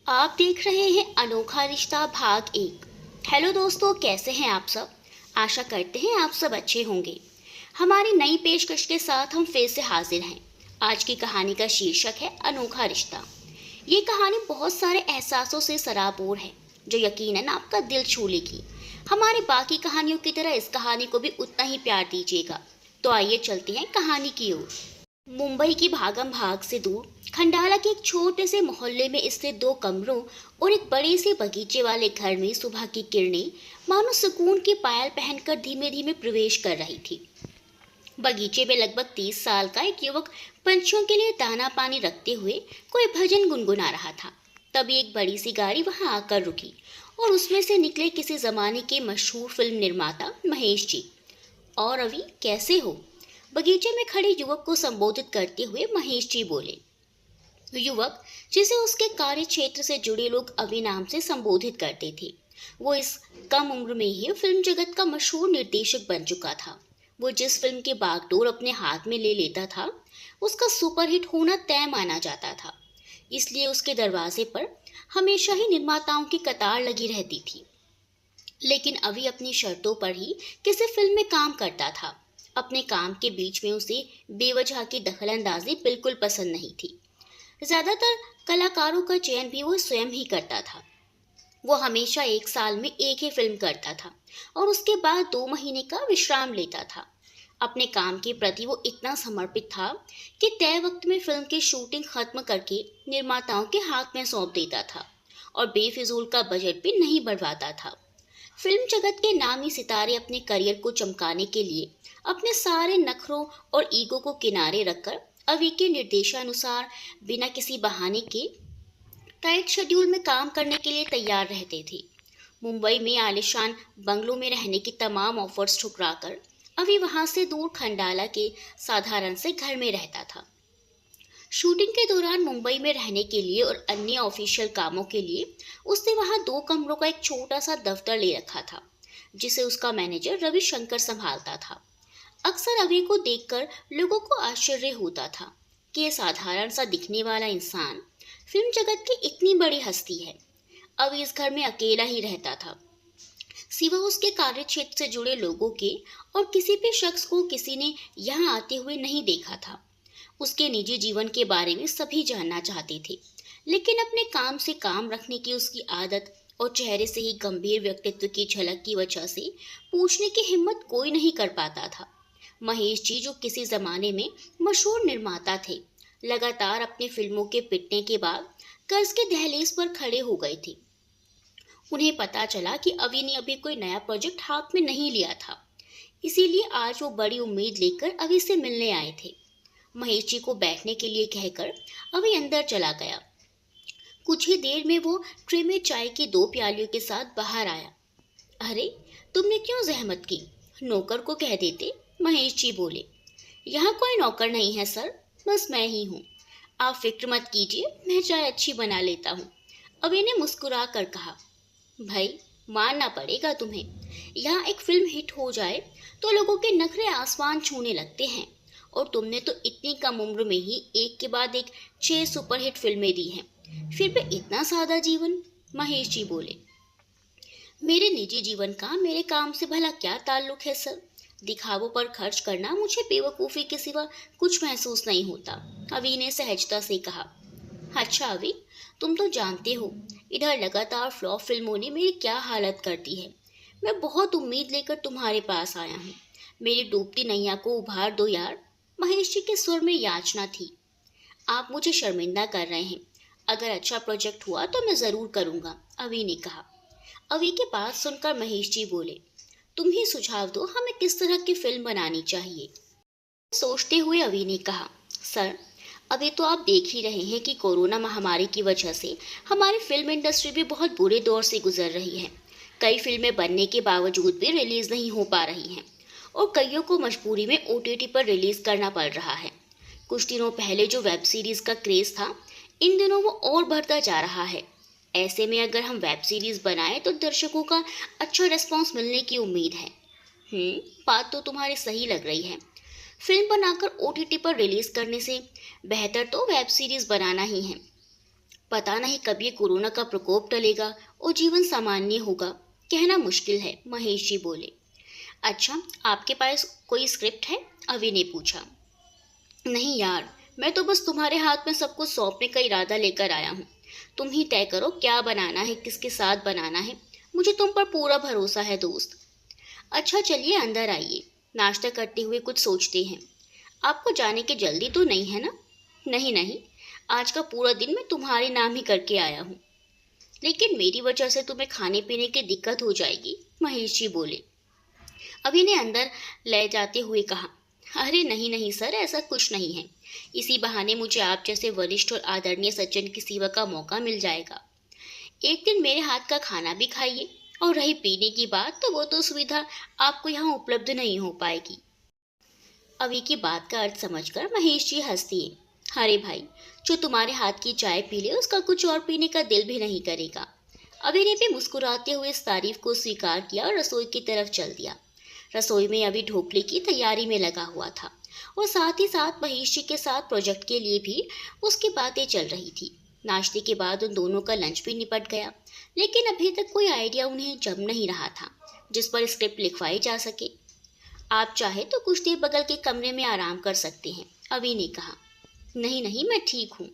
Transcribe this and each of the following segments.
आप देख रहे हैं अनोखा रिश्ता भाग 1। हेलो दोस्तों, कैसे हैं आप सब। आशा करते हैं आप सब अच्छे होंगे। हमारी नई पेशकश के साथ हम फिर से हाजिर हैं। आज की कहानी का शीर्षक है अनोखा रिश्ता। ये कहानी बहुत सारे एहसासों से सराबोर है जो यकीनन आपका दिल छू लेगी। हमारी बाकी कहानियों की तरह इस कहानी को भी उतना ही प्यार दीजिएगा। तो आइए चलते हैं कहानी की ओर। मुंबई की भागम भाग से दूर खंडाला के एक छोटे से मोहल्ले में स्थित 2 कमरों और एक बड़े से बगीचे वाले घर में सुबह की किरणें मानो सुकून की पायल पहनकर धीमे धीमे प्रवेश कर रही थी। बगीचे में लगभग 30 साल का एक युवक पंछियों के लिए दाना पानी रखते हुए कोई भजन गुनगुना रहा था। तभी एक बड़ी सी गाड़ी वहां आकर रुकी और उसमें से निकले किसी जमाने के मशहूर फिल्म निर्माता महेश जी। और अभी कैसे हो? बगीचे में खड़े युवक को संबोधित करते हुए महेश जी बोले। युवक, जिसे उसके कार्य क्षेत्र से जुड़े लोग अभी नाम से संबोधित करते थे, वो इस कम उम्र में ही फिल्म जगत का मशहूर निर्देशक बन चुका था। वो जिस फिल्म के बागडोर अपने हाथ में ले लेता था, उसका सुपरहिट होना तय माना जाता था। इसलिए उसके दरवाजे पर हमेशा ही निर्माताओं की कतार लगी रहती थी। लेकिन अभी अपनी शर्तों पर ही किसी फिल्म में काम करता था। अपने काम के बीच में उसे बेवजह की दखलंदाजी बिल्कुल पसंद नहीं थी। ज्यादातर कलाकारों का चयन भी वो स्वयं ही करता था। वो हमेशा एक साल में एक ही फिल्म करता था और उसके बाद 2 महीने का विश्राम लेता था। अपने काम के प्रति वो इतना समर्पित था कि तय वक्त में फिल्म की शूटिंग खत्म करके निर्माताओं के हाथ में सौंप देता था और बेफिजूल का बजट भी नहीं बढ़वाता था। फिल्म जगत के नामी सितारे अपने करियर को चमकाने के लिए अपने सारे नखरों और ईगो को किनारे रखकर अवी के निर्देशानुसार बिना किसी बहाने के टाइट शेड्यूल में काम करने के लिए तैयार रहते थे। मुंबई में आलिशान बंगलों में रहने की तमाम ऑफर्स ठुकराकर अभी वहां से दूर खंडाला के साधारण से घर में रहता था। शूटिंग के दौरान मुंबई में रहने के लिए और अन्य ऑफिशियल कामों के लिए उसने वहां 2 कमरों का एक छोटा सा दफ्तर ले रखा था, जिसे उसका मैनेजर रविशंकर संभालता था। अक्सर अभी को देखकर लोगों को आश्चर्य होता था कि यह साधारण सा दिखने वाला इंसान फिल्म जगत की इतनी बड़ी हस्ती है। अभी इस घर में अकेला ही रहता था। सिवा उसके कार्य क्षेत्र से जुड़े लोगों के और किसी भी शख्स को किसी ने यहाँ आते हुए नहीं देखा था। उसके निजी जीवन के बारे में सभी जानना चाहते थे, लेकिन अपने काम से काम रखने की उसकी आदत और चेहरे से ही गंभीर व्यक्तित्व की झलक की वजह से पूछने की हिम्मत कोई नहीं कर पाता था। महेश जी, जो किसी जमाने में मशहूर निर्माता थे, लगातार अपनी फिल्मों के पिटने के बाद कर्ज के दहलीज पर खड़े हो गए थे। उन्हें पता चला कि अवि ने अभी कोई नया प्रोजेक्ट हाथ में नहीं लिया था। इसीलिए आज वो बड़ी उम्मीद लेकर अवि से मिलने आए थे। महेश जी को बैठने के लिए कहकर अवि अंदर चला गया। कुछ ही देर में वो ट्रे में चाय की 2 प्यालियों के साथ बाहर आया। अरे, तुमने क्यों जहमत की? नौकर को कह देते, महेश जी बोले। यहाँ कोई नौकर नहीं है सर, बस मैं ही हूँ। आप फिक्र मत कीजिए, मैं चाय अच्छी बना लेता हूँ। अभी ने मुस्कुरा कर कहा। भाई, मानना पड़ेगा तुम्हें। यहाँ एक फिल्म हिट हो जाए तो लोगों के नखरे आसमान छूने लगते हैं, और तुमने तो इतनी कम उम्र में ही एक के बाद एक 6 सुपरहिट फिल्में दी हैं। फिर भी इतना सादा जीवन। महेश जी बोले। मेरे निजी जीवन का मेरे काम से भला क्या ताल्लुक है सर? दिखावों पर खर्च करना मुझे बेवकूफ़ी के सिवा कुछ महसूस नहीं होता, अवी ने सहजता से कहा। अच्छा अवी, तुम तो जानते हो इधर लगातार फ्लॉप फिल्मों ने मेरी क्या हालत कर दी है। मैं बहुत उम्मीद लेकर तुम्हारे पास आया हूँ। मेरी डूबती नैया को उभार दो यार। महेश जी के सुर में याचना थी। आप मुझे शर्मिंदा कर रहे हैं। अगर अच्छा प्रोजेक्ट हुआ तो मैं ज़रूर करूँगा, अवी ने कहा। अवी की बात सुनकर महेश जी बोले। तुम ही सुझाव दो, हमें किस तरह की फिल्म बनानी चाहिए। सोचते हुए अवी ने कहा। सर, अभी तो आप देख ही रहे हैं कि कोरोना महामारी की वजह से हमारी फिल्म इंडस्ट्री भी बहुत बुरे दौर से गुजर रही है। कई फिल्में बनने के बावजूद भी रिलीज नहीं हो पा रही हैं और कईयों को मजबूरी में ओटीटी पर रिलीज करना पड़ रहा है। कुछ दिनों पहले जो वेब सीरीज का क्रेज था, इन दिनों वो और बढ़ता जा रहा है। ऐसे में अगर हम वेब सीरीज बनाएं तो दर्शकों का अच्छा रिस्पॉन्स मिलने की उम्मीद है। बात तो तुम्हारी सही लग रही है। फिल्म बनाकर ओटीटी पर रिलीज करने से बेहतर तो वेब सीरीज बनाना ही है। पता नहीं कब ये कोरोना का प्रकोप टलेगा और जीवन सामान्य होगा। कहना मुश्किल है, महेश जी बोले। अच्छा, आपके पास कोई स्क्रिप्ट है? अवि ने पूछा। नहीं यार, मैं तो बस तुम्हारे हाथ में सब कुछ सौंपने का इरादा लेकर आया हूँ। तुम ही तय करो क्या बनाना है, किसके साथ बनाना है। मुझे तुम पर पूरा भरोसा है दोस्त। अच्छा चलिए अंदर आइए, नाश्ता करते हुए कुछ सोचते हैं। आपको जाने की जल्दी तो नहीं है ना? नहीं नहीं, आज का पूरा दिन मैं तुम्हारे नाम ही करके आया हूँ। लेकिन मेरी वजह से तुम्हें खाने पीने की दिक्कत हो जाएगी, महेश जी बोले। अभी ने अंदर ले जाते हुए कहा, अरे नहीं नहीं सर, ऐसा कुछ नहीं है। इसी बहाने मुझे आप जैसे वरिष्ठ और आदरणीय सज्जन की सेवा का मौका मिल जाएगा। एक दिन मेरे हाथ का खाना भी खाइए। और रही पीने की बात, तो वो तो सुविधा आपको यहाँ उपलब्ध नहीं हो पाएगी। अभी की बात का अर्थ समझकर महेश जी हंस दिए। अरे भाई, जो तुम्हारे हाथ की चाय पी ले उसका कुछ और पीने का दिल भी नहीं करेगा। अभी ने भी मुस्कुराते हुए इस तारीफ को स्वीकार किया और रसोई की तरफ चल दिया। रसोई में अभी ढोकले की तैयारी में लगा हुआ था और साथ ही साथ महेश जी के साथ प्रोजेक्ट के लिए भी उसकी बातें चल रही थी। नाश्ते के बाद उन दोनों का लंच भी निपट गया, लेकिन अभी तक कोई आइडिया उन्हें जम नहीं रहा था जिस पर स्क्रिप्ट लिखवाई जा सके। आप चाहे तो कुछ देर बगल के कमरे में आराम कर सकते हैं, अभी ने कहा। नहीं नहीं, मैं ठीक हूँ।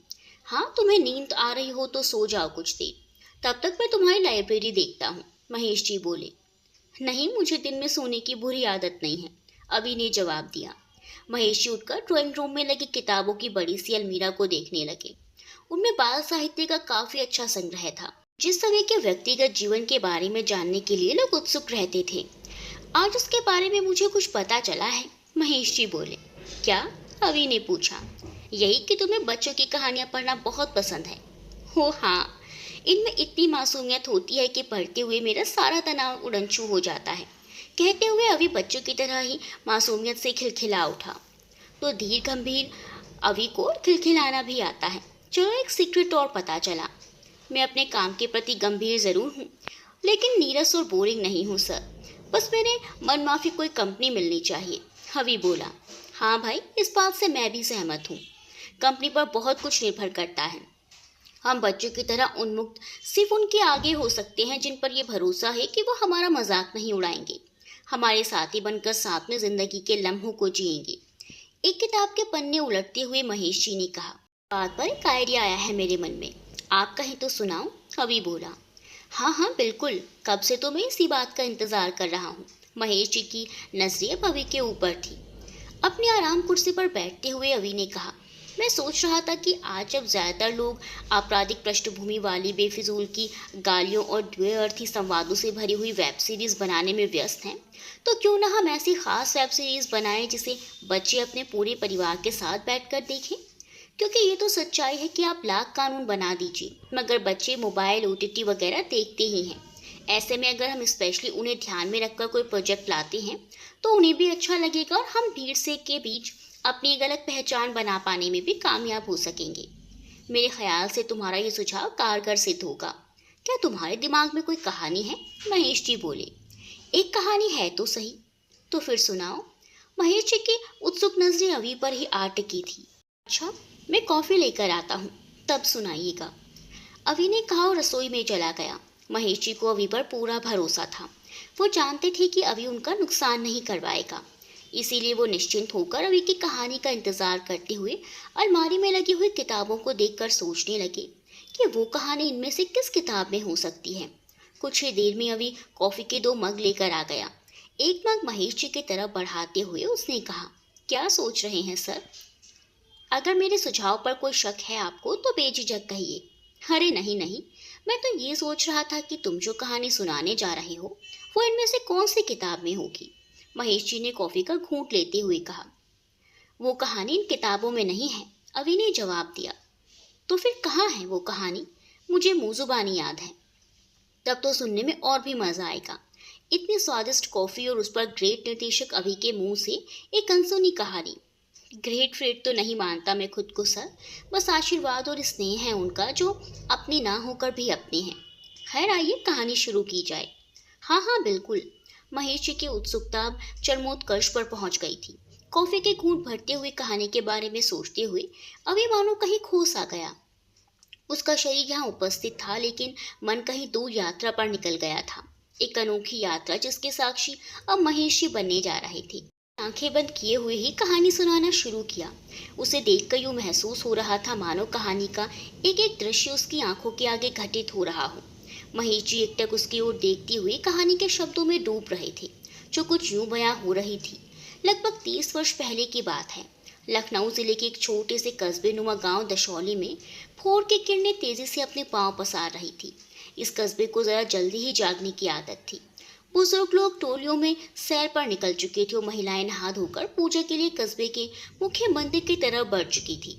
हाँ, तुम्हें नींद आ रही हो तो सो जाओ कुछ देर, तब तक मैं तुम्हारी लाइब्रेरी देखता हूँ, महेश जी बोले। नहीं, मुझे दिन में सोने की बुरी आदत नहीं है, अभी ने जवाब दिया। महेश जी उठकर ड्राइंग रूम में लगी किताबों की बड़ी सी अलमीरा को देखने लगे। उनमें बाल साहित्य का काफी अच्छा संग्रह था, जिस समय के व्यक्तिगत जीवन के बारे में जानने के लिए लोग उत्सुक रहते थे। आज उसके बारे में मुझे कुछ पता चला है, महेश जी बोले। क्या? अवी ने पूछा। यही कि तुम्हें बच्चों की कहानियां पढ़ना बहुत पसंद है। हो हाँ, इनमें इतनी मासूमियत होती है कि पढ़ते हुए मेरा सारा तनाव उड़नछू हो जाता है। कहते हुए अभी बच्चों की तरह ही मासूमियत से खिलखिला उठा। तो धीर गंभीर अभी को खिलखिलाना भी आता है। चलो एक सीक्रेट और पता चला। मैं अपने काम के प्रति गंभीर जरूर हूँ, लेकिन नीरस और बोरिंग नहीं हूँ सर। बस मेरे मनमाफी कोई कंपनी मिलनी चाहिए, हवी बोला। हाँ भाई, इस बात से मैं भी सहमत हूँ। कंपनी पर बहुत कुछ निर्भर करता है। हम बच्चों की तरह उन्मुक्त सिर्फ उनके आगे हो सकते हैं जिन पर यह भरोसा है कि वो हमारा मजाक नहीं उड़ाएंगे, हमारे साथी बनकर साथ में जिंदगी के लम्हों को जिएंगे। एक किताब के पन्ने उलटते हुए महेश जी ने कहा, बात पर एक आइडिया आया है मेरे मन में, आप कहीं तो सुनाओ, अभी बोला। हाँ हाँ बिल्कुल, कब से तो मैं इसी बात का इंतजार कर रहा हूँ। महेश जी की नजरें अब अवि के ऊपर थी। अपनी आराम कुर्सी पर बैठते हुए अवि ने कहा, मैं सोच रहा था कि आज जब ज्यादातर लोग आपराधिक पृष्ठभूमि वाली बेफिजूल की गालियों और द्व्यर्थी संवादों से भरी हुई वेब सीरीज बनाने में व्यस्त हैं, तो क्यों ना हम ऐसी खास वेब सीरीज बनाएं जिसे बच्चे अपने पूरे परिवार के साथ बैठकर देखें। क्योंकि ये तो सच्चाई है कि आप लाख कानून बना दीजिए, मगर बच्चे मोबाइल ओटीटी वगैरह देखते ही हैं। ऐसे में अगर हम स्पेशली उन्हें ध्यान में रखकर कोई प्रोजेक्ट लाते हैं तो उन्हें भी अच्छा लगेगा और हम भीड़ से के बीच अपनी एक अलग पहचान बना पाने में भी कामयाब हो सकेंगे। मेरे ख्याल से तुम्हारा ये सुझाव कारगर सिद्ध होगा। क्या तुम्हारे दिमाग में कोई कहानी है? महेश जी बोले। एक कहानी है तो सही। तो फिर सुनाओ। महेश जी की उत्सुक नजरें अभी पर ही आ टिकी थी। अच्छा, मैं कॉफी लेकर आता हूँ, तब सुनाइएगा, अवि ने कहा और रसोई में चला गया। महेश जी को अवि पर पूरा भरोसा था। वो जानते थे कि अवि उनका नुकसान नहीं करवाएगा, इसीलिए वो निश्चिंत होकर अवि की कहानी का इंतजार करते हुए अलमारी में लगी हुई किताबों को देखकर सोचने लगे कि वो कहानी इनमें से किस किताब में हो सकती है। कुछ ही देर में अवि कॉफी के 2 मग लेकर आ गया। एक मग महेश जी की तरफ बढ़ाते हुए उसने कहा, क्या सोच रहे हैं सर? अगर मेरे सुझाव पर कोई शक है आपको तो बेझिझक कहिए। अरे नहीं नहीं, मैं तो ये सोच रहा था कि तुम जो कहानी सुनाने जा रहे हो वो इनमें से कौन सी किताब में होगी। महेश जी ने कॉफी का घूंट लेते हुए कहा। वो कहानी इन किताबों में नहीं है, अवि ने जवाब दिया। तो फिर कहाँ है वो कहानी? मुझे मुंह जुबानी याद है। तब तो सुनने में और भी मजा आएगा। इतनी स्वादिष्ट कॉफी और उस पर ग्रेट निर्देशक अवि के मुंह से एक अनसुनी कहानी। ग्रेट फ्रेट तो नहीं मानता मैं खुद को सर, बस आशीर्वाद और स्नेह है उनका जो अपनी ना होकर भी अपने हैं। खैर आइए कहानी शुरू की जाए। हाँ हाँ बिल्कुल। महेश जी की उत्सुकता अब चरमोत्कर्ष पर पहुंच गई थी। कॉफी के घूंट भरते हुए कहानी के बारे में सोचते हुए अभी मानो कहीं खो सा गया। उसका शरीर यहाँ उपस्थित था, लेकिन मन कहीं दूर यात्रा पर निकल गया था। एक अनोखी यात्रा जिसके साक्षी अब महेश जी बनने जा रहे थे। आंखें बंद किए हुए ही कहानी सुनाना शुरू किया। उसे देखकर यूं महसूस हो रहा था मानो कहानी का एक एक दृश्य उसकी आंखों के आगे घटित हो रहा हो। महेश जी एकटक उसकी ओर देखते हुए कहानी के शब्दों में डूब रहे थे, जो कुछ यूं बयां हो रही थी। लगभग 30 वर्ष पहले की बात है। लखनऊ जिले के एक छोटे से कस्बे नुमा गांव दशौली में भोर की किरणें तेजी से अपने पांव पसार रही थी। इस कस्बे को जरा जल्दी ही जागने की आदत थी। बुजुर्ग लोग टोलियों में सैर पर निकल चुके थे और महिलाएं नहा धोकर पूजा के लिए कस्बे के मुख्य मंदिर की तरफ बढ़ चुकी थी।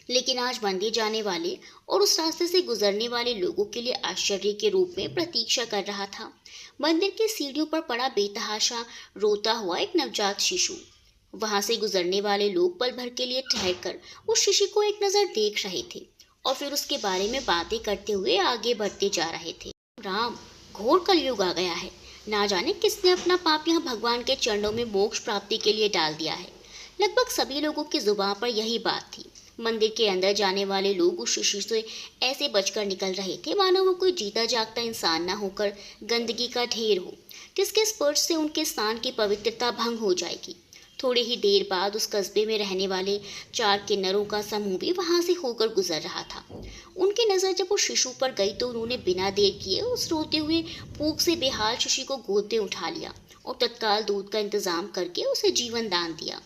लेकिन आज मंदिर जाने वाले और उस रास्ते से गुजरने वाले लोगों के लिए आश्चर्य के रूप में प्रतीक्षा कर रहा था मंदिर की सीढ़ियों पर पड़ा बेतहाशा रोता हुआ एक नवजात शिशु। वहां से गुजरने वाले लोग पल भर के लिए ठहरकर उस शिशु को एक नजर देख रहे थे और फिर उसके बारे में बातें करते हुए आगे बढ़ते जा रहे थे। राम, घोर कलयुग आ गया है। ना जाने किसने अपना पाप यहाँ भगवान के चरणों में मोक्ष प्राप्ति के लिए डाल दिया है। लगभग सभी लोगों की जुबान पर यही बात थी। मंदिर के अंदर जाने वाले लोग उस शिशु से ऐसे बचकर निकल रहे थे मानो वो कोई जीता जागता इंसान न होकर गंदगी का ढेर हो, जिसके स्पर्श से उनके स्थान की पवित्रता भंग हो जाएगी। थोड़ी ही देर बाद उस कस्बे में रहने वाले 4 किन्नरों का समूह भी वहां से होकर गुजर रहा था। उनकी नजर जब उस शिशु पर गई तो उन्होंने बिना देर किए उस रोते हुए भूख से बेहाल शिशु को गोद में उठा लिया और तत्काल दूध का इंतजाम करके उसे जीवन दान दिया।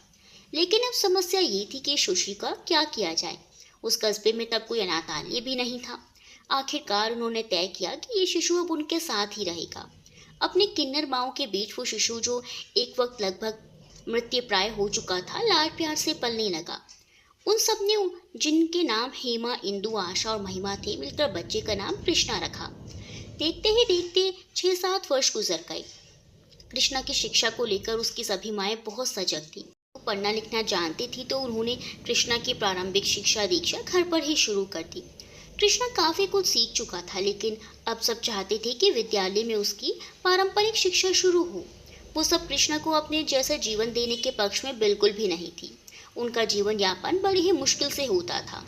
लेकिन अब समस्या ये थी कि शिशु का क्या किया जाए। उस कस्बे में तब कोई अनाथालय भी नहीं था। आखिरकार उन्होंने तय किया कि ये शिशु अब उनके साथ ही रहेगा। अपने किन्नर माओं के बीच वो शिशु, जो एक वक्त लगभग मृत्यु प्राय हो चुका था, लाड प्यार से पलने लगा। उन सब ने, जिनके नाम हेमा, इंदु, आशा और महिमा थे, मिलकर बच्चे का नाम कृष्णा रखा। देखते ही देखते 6-7 वर्ष गुजर गए। कृष्णा की शिक्षा को लेकर उसकी सभी माएं बहुत सजग थी। वो पढ़ना लिखना जानती थी तो उन्होंने कृष्णा की प्रारंभिक शिक्षा दीक्षा घर पर ही शुरू कर दी। कृष्णा काफी कुछ सीख चुका था, लेकिन अब सब चाहते थे कि विद्यालय में उसकी पारंपरिक शिक्षा शुरू हो। वो सब कृष्णा को अपने जैसा जीवन देने के पक्ष में बिल्कुल भी नहीं थी। उनका जीवन यापन बड़ी ही मुश्किल से होता था।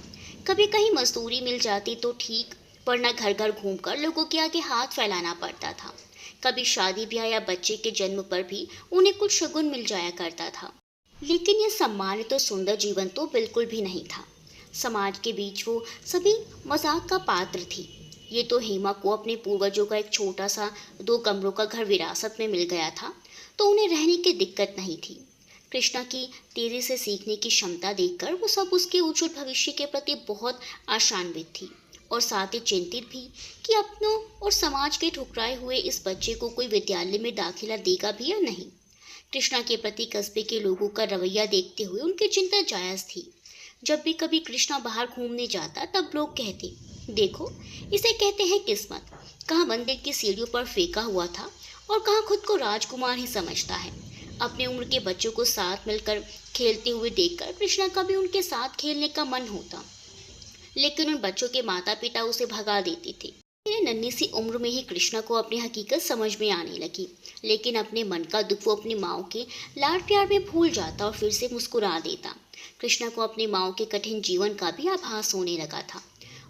कभी कहीं मजदूरी मिल जाती तो ठीक, वरना घर घर घूमकर लोगों के आगे हाथ फैलाना पड़ता था। कभी शादी ब्याह या बच्चे के जन्म पर भी उन्हें कुछ शगुन मिल जाया करता था। लेकिन यह सम्मानित और सुंदर जीवन तो बिल्कुल भी नहीं था। समाज के बीच वो सभी मजाक का पात्र थी। ये तो हेमा को अपने पूर्वजों का एक छोटा सा 2 कमरों का घर विरासत में मिल गया था, तो उन्हें रहने की दिक्कत नहीं थी। कृष्णा की तेजी से सीखने की क्षमता देखकर वो सब उसके उज्जवल भविष्य के प्रति बहुत आशान्वित थी और साथ ही चिंतित भी कि अपनों और समाज के ठुकराए हुए इस बच्चे को कोई विद्यालय में दाखिला देगा भी या नहीं। कृष्णा के प्रति कस्बे के लोगों का रवैया देखते हुए उनकी चिंता जायज थी। जब भी कभी कृष्णा बाहर घूमने जाता तब लोग कहते, देखो इसे कहते हैं किस्मत। कहाँ मंदिर की सीढ़ियों पर फेंका हुआ था और कहाँ खुद को राजकुमार ही समझता है। अपने उम्र के बच्चों को साथ मिलकर खेलते हुए देखकर कृष्णा का भी उनके साथ खेलने का मन होता, लेकिन उन बच्चों के माता पिता उसे भगा देते थे। मेरे नन्ही सी उम्र में ही कृष्णा को अपनी हकीकत समझ में आने लगी, लेकिन अपने मन का दुख वो अपनी माओ के लाड प्यार में भूल जाता और फिर से मुस्कुरा देता। कृष्णा को अपनी माओ के कठिन जीवन का भी आभास होने लगा था।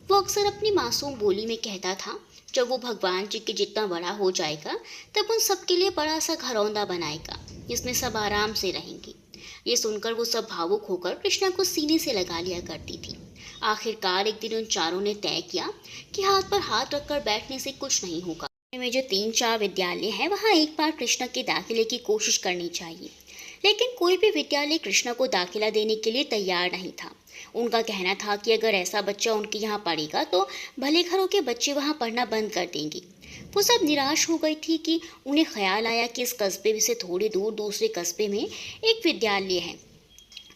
वो अक्सर अपनी मासूम बोली में कहता था, जब वो भगवान जी के जितना बड़ा हो जाएगा तब उन सबके लिए बड़ा सा घरौंदा बनाएगा, जिसमें सब आराम से रहेंगे। ये सुनकर वो सब भावुक होकर कृष्णा को सीने से लगा लिया करती थी। आखिरकार एक दिन उन चारों ने तय किया कि हाथ पर हाथ रखकर बैठने से कुछ नहीं होगा। में जो 3-4 विद्यालय हैं वहाँ एक बार कृष्णा के दाखिले की कोशिश करनी चाहिए। लेकिन कोई भी विद्यालय कृष्णा को दाखिला देने के लिए तैयार नहीं था। उनका कहना था कि अगर ऐसा बच्चा उनके यहाँ पढ़ेगा तो भले घरों के बच्चे वहाँ पढ़ना बंद कर देंगे। वो सब निराश हो गई थी कि उन्हें ख्याल आया कि इस कस्बे से थोड़ी दूर दूसरे कस्बे में एक विद्यालय है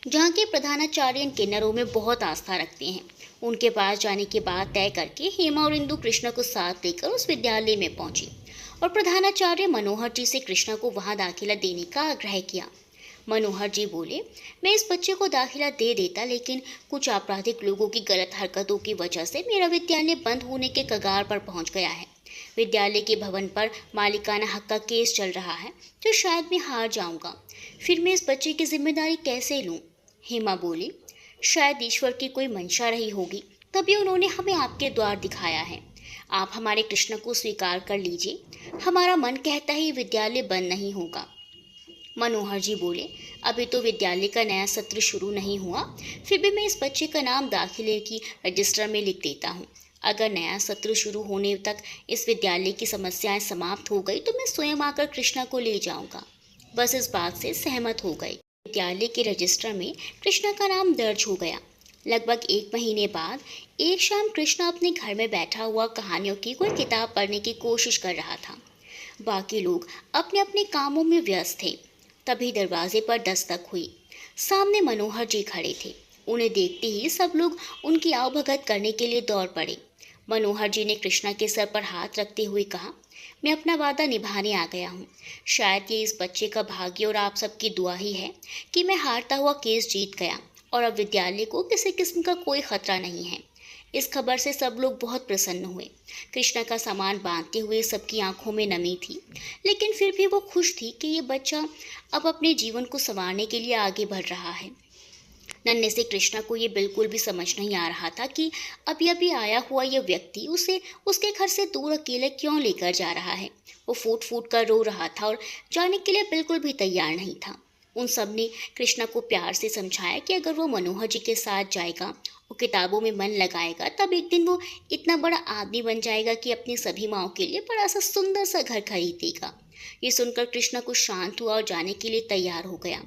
जहाँ के प्रधानाचार्य इन किन्नरों में बहुत आस्था रखते हैं। उनके पास जाने के बाद तय करके हेमा और इंदु कृष्णा को साथ लेकर उस विद्यालय में पहुंची और प्रधानाचार्य मनोहर जी से कृष्णा को वहां दाखिला देने का आग्रह किया। मनोहर जी बोले, मैं इस बच्चे को दाखिला दे देता, लेकिन कुछ आपराधिक लोगों की गलत हरकतों की वजह से मेरा विद्यालय बंद होने के कगार पर पहुंच गया है। विद्यालय के भवन पर मालिकाना हक का केस चल रहा है, जो शायद मैं हार जाऊंगा। फिर मैं इस बच्चे की जिम्मेदारी कैसे लूं? हेमा बोली, शायद ईश्वर की कोई मंशा रही होगी तभी उन्होंने हमें आपके द्वार दिखाया है। आप हमारे कृष्ण को स्वीकार कर लीजिए। हमारा मन कहता है विद्यालय बंद नहीं होगा। मनोहर जी बोले, अभी तो विद्यालय का नया सत्र शुरू नहीं हुआ, फिर भी मैं इस बच्चे का नाम दाखिले की रजिस्टर में लिख देता हूँ। अगर नया सत्र शुरू होने तक इस विद्यालय की समस्याएं समाप्त हो गई तो मैं स्वयं आकर कृष्णा को ले जाऊंगा। बस इस बात से सहमत हो गई। विद्यालय के रजिस्टर में कृष्णा का नाम दर्ज हो गया। लगभग 1 महीने बाद एक शाम कृष्णा अपने घर में बैठा हुआ कहानियों की कोई किताब पढ़ने की कोशिश कर रहा था। बाकी लोग अपने अपने कामों में व्यस्त थे। तभी दरवाजे पर दस्तक हुई। सामने मनोहर जी खड़े थे। उन्हें देखते ही सब लोग उनकी आवभगत करने के लिए दौड़ पड़े। मनोहर जी ने कृष्णा के सर पर हाथ रखते हुए कहा, मैं अपना वादा निभाने आ गया हूँ। शायद ये इस बच्चे का भाग्य और आप सबकी दुआ ही है कि मैं हारता हुआ केस जीत गया और अब विद्यालय को किसी किस्म का कोई खतरा नहीं है। इस खबर से सब लोग बहुत प्रसन्न हुए। कृष्णा का सामान बांधते हुए सबकी आंखों में नमी थी, लेकिन फिर भी वो खुश थी कि ये बच्चा अब अपने जीवन को संवारने के लिए आगे बढ़ रहा है। नन्हे से कृष्णा को ये बिल्कुल भी समझ नहीं आ रहा था कि अभी अभी आया हुआ यह व्यक्ति उसे उसके घर से दूर अकेले क्यों लेकर जा रहा है। वो फूट फूट कर रो रहा था और जाने के लिए बिल्कुल भी तैयार नहीं था। उन सब ने कृष्णा को प्यार से समझाया कि अगर वो मनोहर जी के साथ जाएगा, वो किताबों में मन लगाएगा, तब एक दिन वो इतना बड़ा आदमी बन जाएगा कि अपनी सभी माँओं के लिए बड़ा सा सुंदर सा घर खरीदेगा। ये सुनकर कृष्णा कुछ शांत हुआ और जाने के लिए तैयार हो गया।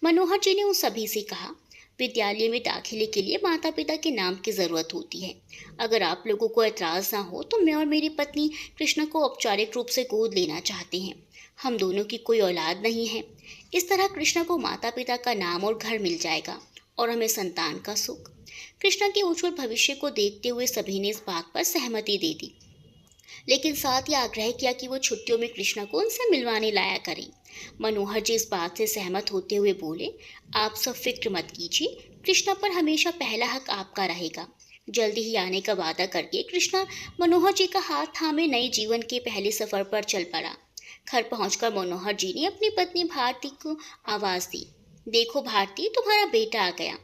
मनोहर जी ने उन सभी से कहा, विद्यालय में दाखिले के लिए माता पिता के नाम की ज़रूरत होती है। अगर आप लोगों को एतराज़ ना हो तो मैं और मेरी पत्नी कृष्णा को औपचारिक रूप से गोद लेना चाहते हैं। हम दोनों की कोई औलाद नहीं है। इस तरह कृष्णा को माता पिता का नाम और घर मिल जाएगा और हमें संतान का सुख। कृष्णा के उज्जवल भविष्य को देखते हुए सभी ने इस बात पर सहमति दे दी, लेकिन साथ ही आग्रह किया कि वो छुट्टियों में कृष्णा को उनसे मिलवाने लाया करें। मनोहर जी इस बात से सहमत होते हुए बोले, आप सब फिक्र मत कीजिए, कृष्णा पर हमेशा पहला हक आपका रहेगा। जल्दी ही आने का वादा करके कृष्णा मनोहर जी का हाथ थामे नए जीवन के पहले सफर पर चल पड़ा। घर पहुंचकर मनोहर जी ने अपनी पत्नी भारती को आवाज दी, देखो भारती, तुम्हारा बेटा आ गया।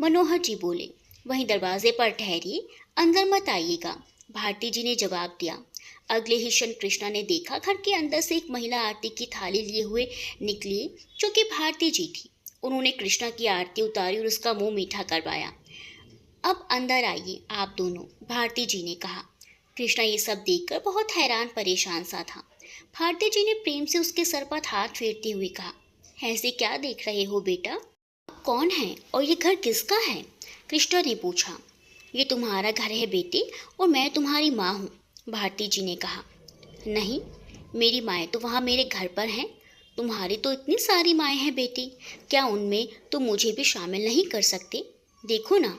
मनोहर जी बोले, वहीं दरवाजे पर ठहरिए, अंदर मत आइएगा। भारती जी ने जवाब दिया। अगले ही क्षण कृष्णा ने देखा घर के अंदर से एक महिला आरती की थाली लिए हुए निकली, जो कि भारती जी थी। उन्होंने कृष्णा की आरती उतारी और उसका मुंह मीठा करवाया। अब अंदर आइए आप दोनों, भारती जी ने कहा। कृष्णा ये सब देखकर बहुत हैरान परेशान सा था। भारती जी ने प्रेम से उसके सर पर हाथ फेरते हुए कहा, ऐसे क्या देख रहे हो बेटा? आप कौन है और ये घर किसका है? कृष्णा ने पूछा। ये तुम्हारा घर है बेटे और मैं तुम्हारी माँ हूँ, भारती जी ने कहा। नहीं, मेरी माएँ तो वहाँ मेरे घर पर हैं। तुम्हारी तो इतनी सारी माएँ हैं बेटी, क्या उनमें तुम मुझे भी शामिल नहीं कर सकते? देखो ना,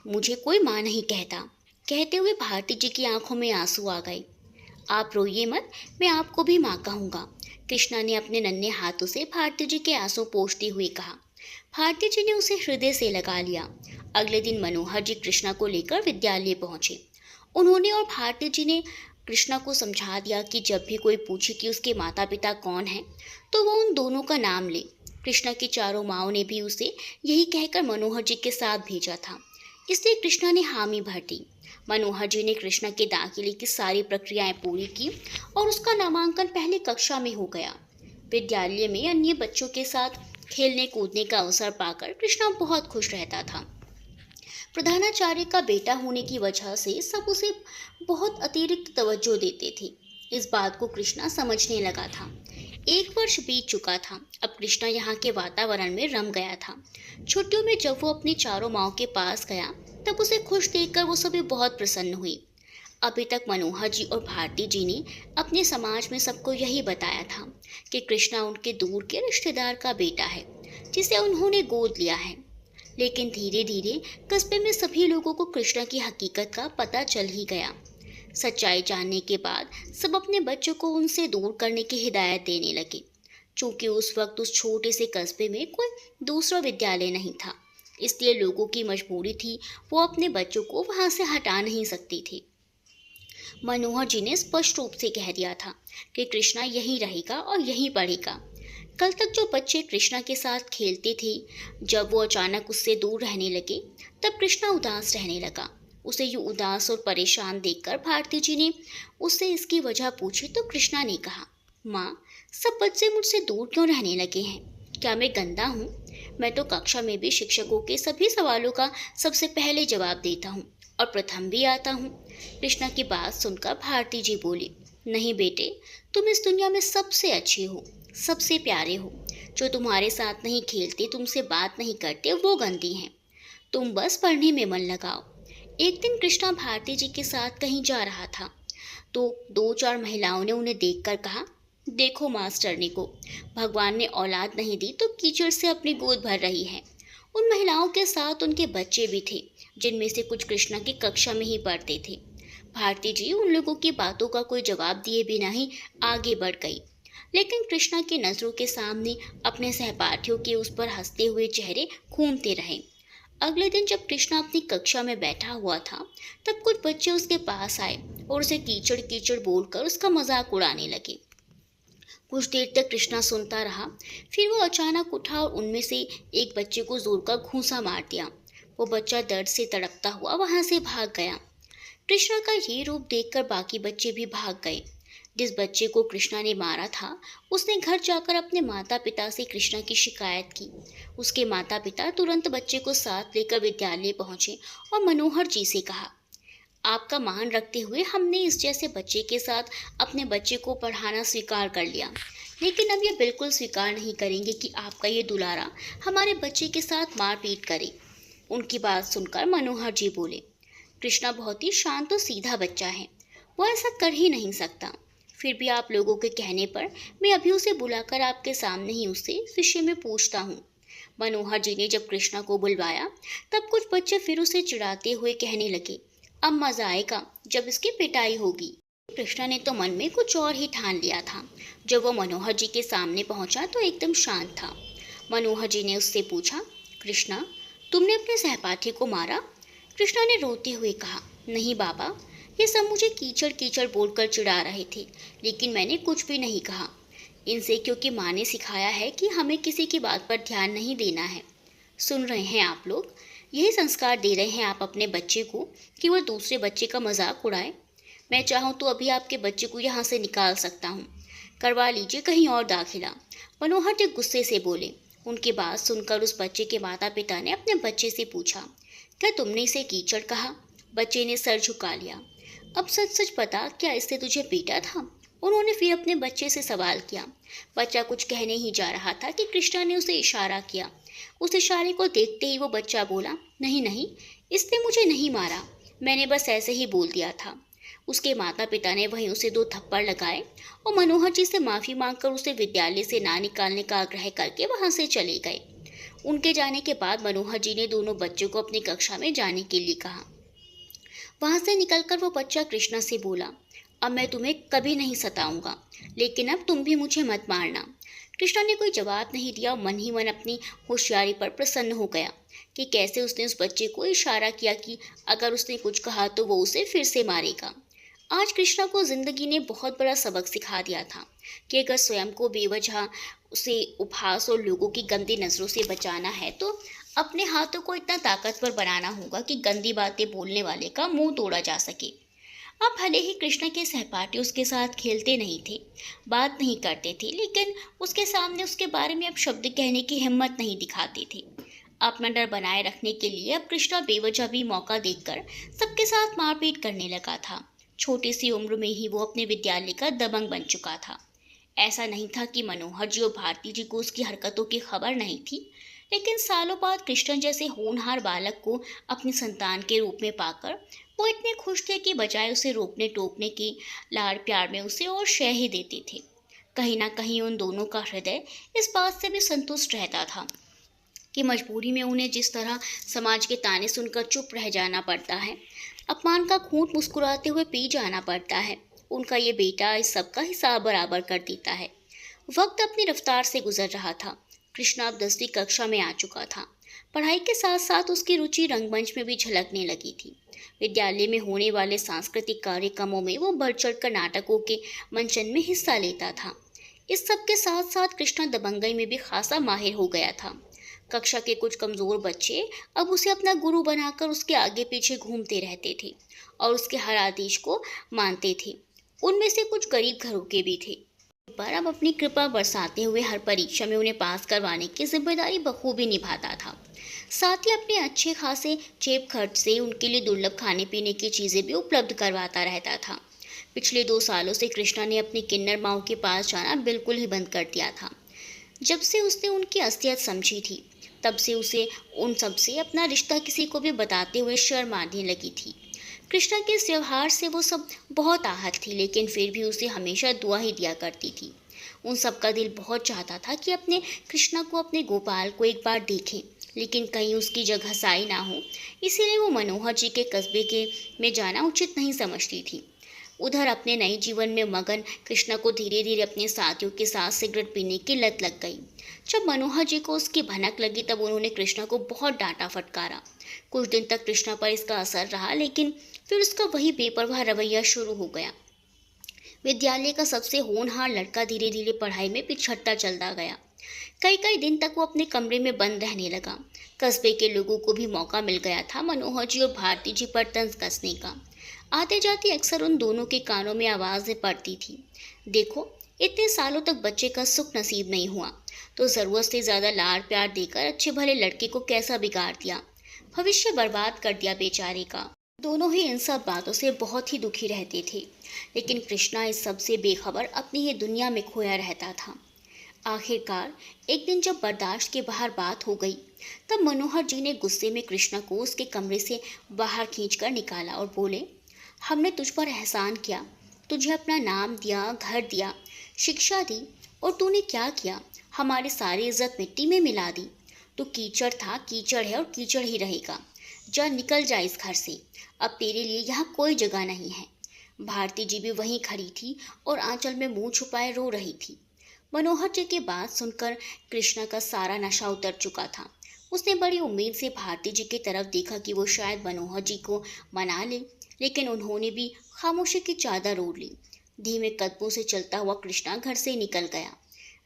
मुझे कोई माँ नहीं कहता। कहते हुए भारती जी की आंखों में आंसू आ गए। आप रोइए मत, मैं आपको भी माँ कहूँगा, कृष्णा ने अपने नन्हे हाथों से भारती जी के आंसू पोंछते हुए कहा। भारती जी ने उसे हृदय से लगा लिया। अगले दिन मनोहर जी कृष्णा को लेकर विद्यालय पहुंचे। उन्होंने और भारती जी ने कृष्णा को समझा दिया कि जब भी कोई पूछे कि उसके माता पिता कौन हैं, तो वो उन दोनों का नाम ले। कृष्णा की चारों माँओं ने भी उसे यही कहकर मनोहर जी के साथ भेजा था, इसलिए कृष्णा ने हामी भर दी। मनोहर जी ने कृष्णा के दाखिले की सारी प्रक्रियाएं पूरी की और उसका नामांकन पहली कक्षा में हो गया। विद्यालय में अन्य बच्चों के साथ खेलने कूदने का अवसर पाकर कृष्णा बहुत खुश रहता था। प्रधानाचार्य का बेटा होने की वजह से सब उसे बहुत अतिरिक्त तवज्जो देते थे। इस बात को कृष्णा समझने लगा था। 1 वर्ष बीत चुका था। अब कृष्णा यहाँ के वातावरण में रम गया था। छुट्टियों में जब वो अपनी चारों माँओं के पास गया, तब उसे खुश देखकर वो सभी बहुत प्रसन्न हुई। अभी तक मनोहर जी और भारती जी ने अपने समाज में सबको यही बताया था कि कृष्णा उनके दूर के रिश्तेदार का बेटा है, जिसे उन्होंने गोद लिया है। लेकिन धीरे धीरे कस्बे में सभी लोगों को कृष्णा की हकीकत का पता चल ही गया। सच्चाई जानने के बाद सब अपने बच्चों को उनसे दूर करने की हिदायत देने लगे। चूंकि उस वक्त उस छोटे से कस्बे में कोई दूसरा विद्यालय नहीं था, इसलिए लोगों की मजबूरी थी, वो अपने बच्चों को वहां से हटा नहीं सकते थे। मनोहर जी ने स्पष्ट रूप से कह दिया था कि कृष्णा यहीं रहेगा और यहीं पढ़ेगा। कल तक जो बच्चे कृष्णा के साथ खेलते थे, जब वो अचानक उससे दूर रहने लगे, तब कृष्णा उदास रहने लगा। उसे यूं उदास और परेशान देखकर भारती जी ने उससे इसकी वजह पूछी तो कृष्णा ने कहा, माँ, सब बच्चे मुझसे दूर क्यों रहने लगे हैं? क्या मैं गंदा हूँ? मैं तो कक्षा में भी शिक्षकों के सभी सवालों का सबसे पहले जवाब देता हूँ और प्रथम भी आता हूँ। कृष्णा की बात सुनकर भारती जी बोली, नहीं बेटे, तुम इस दुनिया में सबसे अच्छे हो, सबसे प्यारे हो। जो तुम्हारे साथ नहीं खेलते, तुमसे बात नहीं करते, वो गंदी हैं। तुम बस पढ़ने में मन लगाओ। एक दिन कृष्णा भारती जी के साथ कहीं जा रहा था तो दो चार महिलाओं ने उन्हें देखकर कहा, देखो मास्टरनी को भगवान ने औलाद नहीं दी तो कीचड़ से अपनी गोद भर रही है। उन महिलाओं के साथ उनके बच्चे भी थे, जिनमें से कुछ कृष्णा की कक्षा में ही पढ़ते थे। भारती जी उन लोगों की बातों का कोई जवाब दिए बिना ही आगे बढ़ गई, लेकिन कृष्णा की नजरों के सामने अपने सहपाठियों के उस पर हंसते हुए चेहरे घूमते रहे। अगले दिन जब कृष्णा अपनी कक्षा में बैठा हुआ था, तब कुछ बच्चे उसके पास आए और उसे कीचड़ कीचड़ बोलकर उसका मजाक उड़ाने लगे। कुछ देर तक कृष्णा सुनता रहा, फिर वो अचानक उठा और उनमें से एक बच्चे को जोर का घूंसा मार दिया। वो बच्चा दर्द से तड़पता हुआ वहां से भाग गया। कृष्णा का ये रूप देखकर बाकी बच्चे भी भाग गए। जिस बच्चे को कृष्णा ने मारा था, उसने घर जाकर अपने माता पिता से कृष्णा की शिकायत की। उसके माता पिता तुरंत बच्चे को साथ लेकर विद्यालय पहुंचे और मनोहर जी से कहा, आपका मान रखते हुए हमने इस जैसे बच्चे के साथ अपने बच्चे को पढ़ाना स्वीकार कर लिया, लेकिन अब ये बिल्कुल स्वीकार नहीं करेंगे कि आपका ये दुलारा हमारे बच्चे के साथ मारपीट करे। उनकी बात सुनकर मनोहर जी बोले, कृष्णा बहुत ही शांत और सीधा बच्चा है, वो ऐसा कर ही नहीं सकता। फिर भी आप लोगों के कहने पर मैं अभी उसे बुलाकर आपके सामने ही उससे इस विषय में पूछता हूँ। मनोहर जी ने जब कृष्णा को बुलवाया, तब कुछ बच्चे फिर उसे चिढ़ाते हुए कहने लगे, अब मजा आएगा जब इसकी पिटाई होगी। कृष्णा ने तो मन में कुछ और ही ठान लिया था। जब वो मनोहर जी के सामने पहुंचा तो एकदम शांत था। मनोहर जी ने उससे पूछा, कृष्णा, तुमने अपने सहपाठी को मारा? कृष्णा ने रोते हुए कहा, नहीं बाबा, ये सब मुझे कीचड़ कीचड़ बोलकर चिढ़ा रहे थे, लेकिन मैंने कुछ भी नहीं कहा इनसे, क्योंकि माँ ने सिखाया है कि हमें किसी की बात पर ध्यान नहीं देना है। सुन रहे हैं आप लोग, यही संस्कार दे रहे हैं आप अपने बच्चे को कि वह दूसरे बच्चे का मजाक उड़ाए। मैं चाहूँ तो अभी आपके बच्चे को यहाँ से निकाल सकता हूँ, करवा लीजिए कहीं और दाखिला। मनोहर जी गुस्से से बोले। उनकी बात सुनकर उस बच्चे के माता पिता ने अपने बच्चे से पूछा, क्या तुमने इसे कीचड़ कहा? बच्चे ने सर झुका लिया। अब सच सच बता, क्या इससे तुझे पीटा था? उन्होंने फिर अपने बच्चे से सवाल किया। बच्चा कुछ कहने ही जा रहा था कि कृष्णा ने उसे इशारा किया। उस इशारे को देखते ही वो बच्चा बोला, नहीं नहीं, इसने मुझे नहीं मारा, मैंने बस ऐसे ही बोल दिया था। उसके माता पिता ने वहीं उसे 2 थप्पड़ लगाए और मनोहर जी से माफ़ी मांगकर उसे विद्यालय से ना निकालने का आग्रह करके वहां से चले गए। उनके जाने के बाद मनोहर जी ने दोनों बच्चों को अपनी कक्षा में जाने के लिए कहा। वहां से निकलकर वो बच्चा कृष्णा से बोला, अब मैं तुम्हें कभी नहीं सताऊंगा, लेकिन अब तुम भी मुझे मत मारना। कृष्णा ने कोई जवाब नहीं दिया और मन ही मन अपनी होशियारी पर प्रसन्न हो गया कि कैसे उसने उस बच्चे को इशारा किया कि अगर उसने कुछ कहा तो वो उसे फिर से मारेगा। आज कृष्णा को जिंदगी ने बहुत बड़ा सबक सिखा दिया था कि अगर स्वयं को बेवजह उसे उपहास और लोगों की गंदी नजरों से बचाना है तो अपने हाथों को इतना ताकतवर बनाना होगा कि गंदी बातें बोलने वाले का मुंह तोड़ा जा सके। अब भले ही कृष्णा के सहपाठी उसके साथ खेलते नहीं थे, बात नहीं करते थे, लेकिन उसके सामने उसके बारे में अब शब्द कहने की हिम्मत नहीं दिखाते थे। अपना डर बनाए रखने के लिए अब कृष्णा बेवजह भी मौका देखकर सबके साथ मारपीट करने लगा था। छोटी सी उम्र में ही वो अपने विद्यालय का दबंग बन चुका था। ऐसा नहीं था कि मनोहर जी और भारती जी को उसकी हरकतों की खबर नहीं थी, लेकिन सालों बाद कृष्ण जैसे होनहार बालक को अपनी संतान के रूप में पाकर वो इतने खुश थे कि बजाय उसे रोकने टोकने की लाड़ प्यार में उसे और शह ही देते थे। कहीं ना कहीं उन दोनों का हृदय इस बात से भी संतुष्ट रहता था कि मजबूरी में उन्हें जिस तरह समाज के ताने सुनकर चुप रह जाना पड़ता है, अपमान का खूंट मुस्कुराते हुए पी जाना पड़ता है, उनका ये बेटा इस सब का हिसाब बराबर कर देता है। वक्त अपनी रफ्तार से गुजर रहा था। कृष्णा अब 10वीं कक्षा में आ चुका था। पढ़ाई के साथ साथ उसकी रुचि रंगमंच में भी झलकने लगी थी। विद्यालय में होने वाले सांस्कृतिक कार्यक्रमों में वो बढ़ चढ़कर नाटकों के मंचन में हिस्सा लेता था। इस सब के साथ साथ कृष्णा दबंगई में भी खासा माहिर हो गया था। कक्षा के कुछ कमज़ोर बच्चे अब उसे अपना गुरु बनाकर उसके आगे पीछे घूमते रहते थे और उसके हर आदेश को मानते थे। उनमें से कुछ गरीब घरों के भी थे, पर अब अपनी कृपा बरसाते हुए हर परीक्षा में उन्हें पास करवाने की जिम्मेदारी बखूबी निभाता था। साथ ही अपने अच्छे खासे जेब खर्च से उनके लिए दुर्लभ खाने पीने की चीज़ें भी उपलब्ध करवाता रहता था। पिछले 2 सालों से कृष्णा ने अपनी किन्नर माओं के पास जाना बिल्कुल ही बंद कर दिया था। जब से उसने उनकी असलियत समझी थी, तब से उसे उन सबसे अपना रिश्ता किसी को भी बताते हुए शर्म आने लगी थी। कृष्णा के इस व्यवहार से वो सब बहुत आहत थी, लेकिन फिर भी उसे हमेशा दुआ ही दिया करती थी। उन सबका दिल बहुत चाहता था कि अपने कृष्णा को, अपने गोपाल को एक बार देखें, लेकिन कहीं उसकी जगह साई ना हो, इसीलिए वो मनोहर जी के कस्बे के में जाना उचित नहीं समझती थी। उधर अपने नए जीवन में मगन कृष्णा को धीरे धीरे अपने साथियों के साथ सिगरेट पीने की लत लग गई। जब मनोहर जी को उसकी भनक लगी, तब उन्होंने कृष्णा को बहुत डांटा फटकारा। कुछ दिन तक कृष्णा पर इसका असर रहा, लेकिन फिर उसका वही बेपरवाह रवैया शुरू हो गया। विद्यालय का सबसे होनहार लड़का धीरे धीरे पढ़ाई में पिछड़ता चलता गया। कई कई दिन तक वो अपने कमरे में बंद रहने लगा। कस्बे के लोगों को भी मौका मिल गया था मनोहर जी और भारती जी पर तंज कसने का। आते जाते अक्सर उन दोनों के कानों में आवाज़ें पड़ती थी, देखो, इतने सालों तक बच्चे का सुख नसीब नहीं हुआ तो ज़रूरत से ज़्यादा लाड़ प्यार देकर अच्छे भले लड़के को कैसा बिगाड़ दिया, भविष्य बर्बाद कर दिया बेचारे का। दोनों ही इन सब बातों से बहुत ही दुखी रहते थे, लेकिन कृष्णा इस सब से बेखबर अपनी ही दुनिया में खोया रहता था। आखिरकार एक दिन जब बर्दाश्त के बाहर बात हो गई, तब मनोहर जी ने गुस्से में कृष्णा को उसके कमरे से बाहर खींचकर निकाला और बोले, हमने तुझ पर एहसान किया, तुझे अपना नाम दिया, घर दिया, शिक्षा दी, और तूने क्या किया, हमारी सारी इज्जत मिट्टी में मिला दी। तू कीचड़ था, कीचड़ है और कीचड़ ही रहेगा। जा निकल जा इस घर से, अब तेरे लिए यहाँ कोई जगह नहीं है। भारती जी भी वहीं खड़ी थी और आंचल में मुंह छुपाए रो रही थी। मनोहर जी की बात सुनकर कृष्णा का सारा नशा उतर चुका था। उसने बड़ी उम्मीद से भारती जी की तरफ देखा कि वो शायद मनोहर जी को मना ले, लेकिन उन्होंने भी खामोशी की चादर ओढ़ ली। धीमे कदमों से चलता हुआ कृष्णा घर से निकल गया।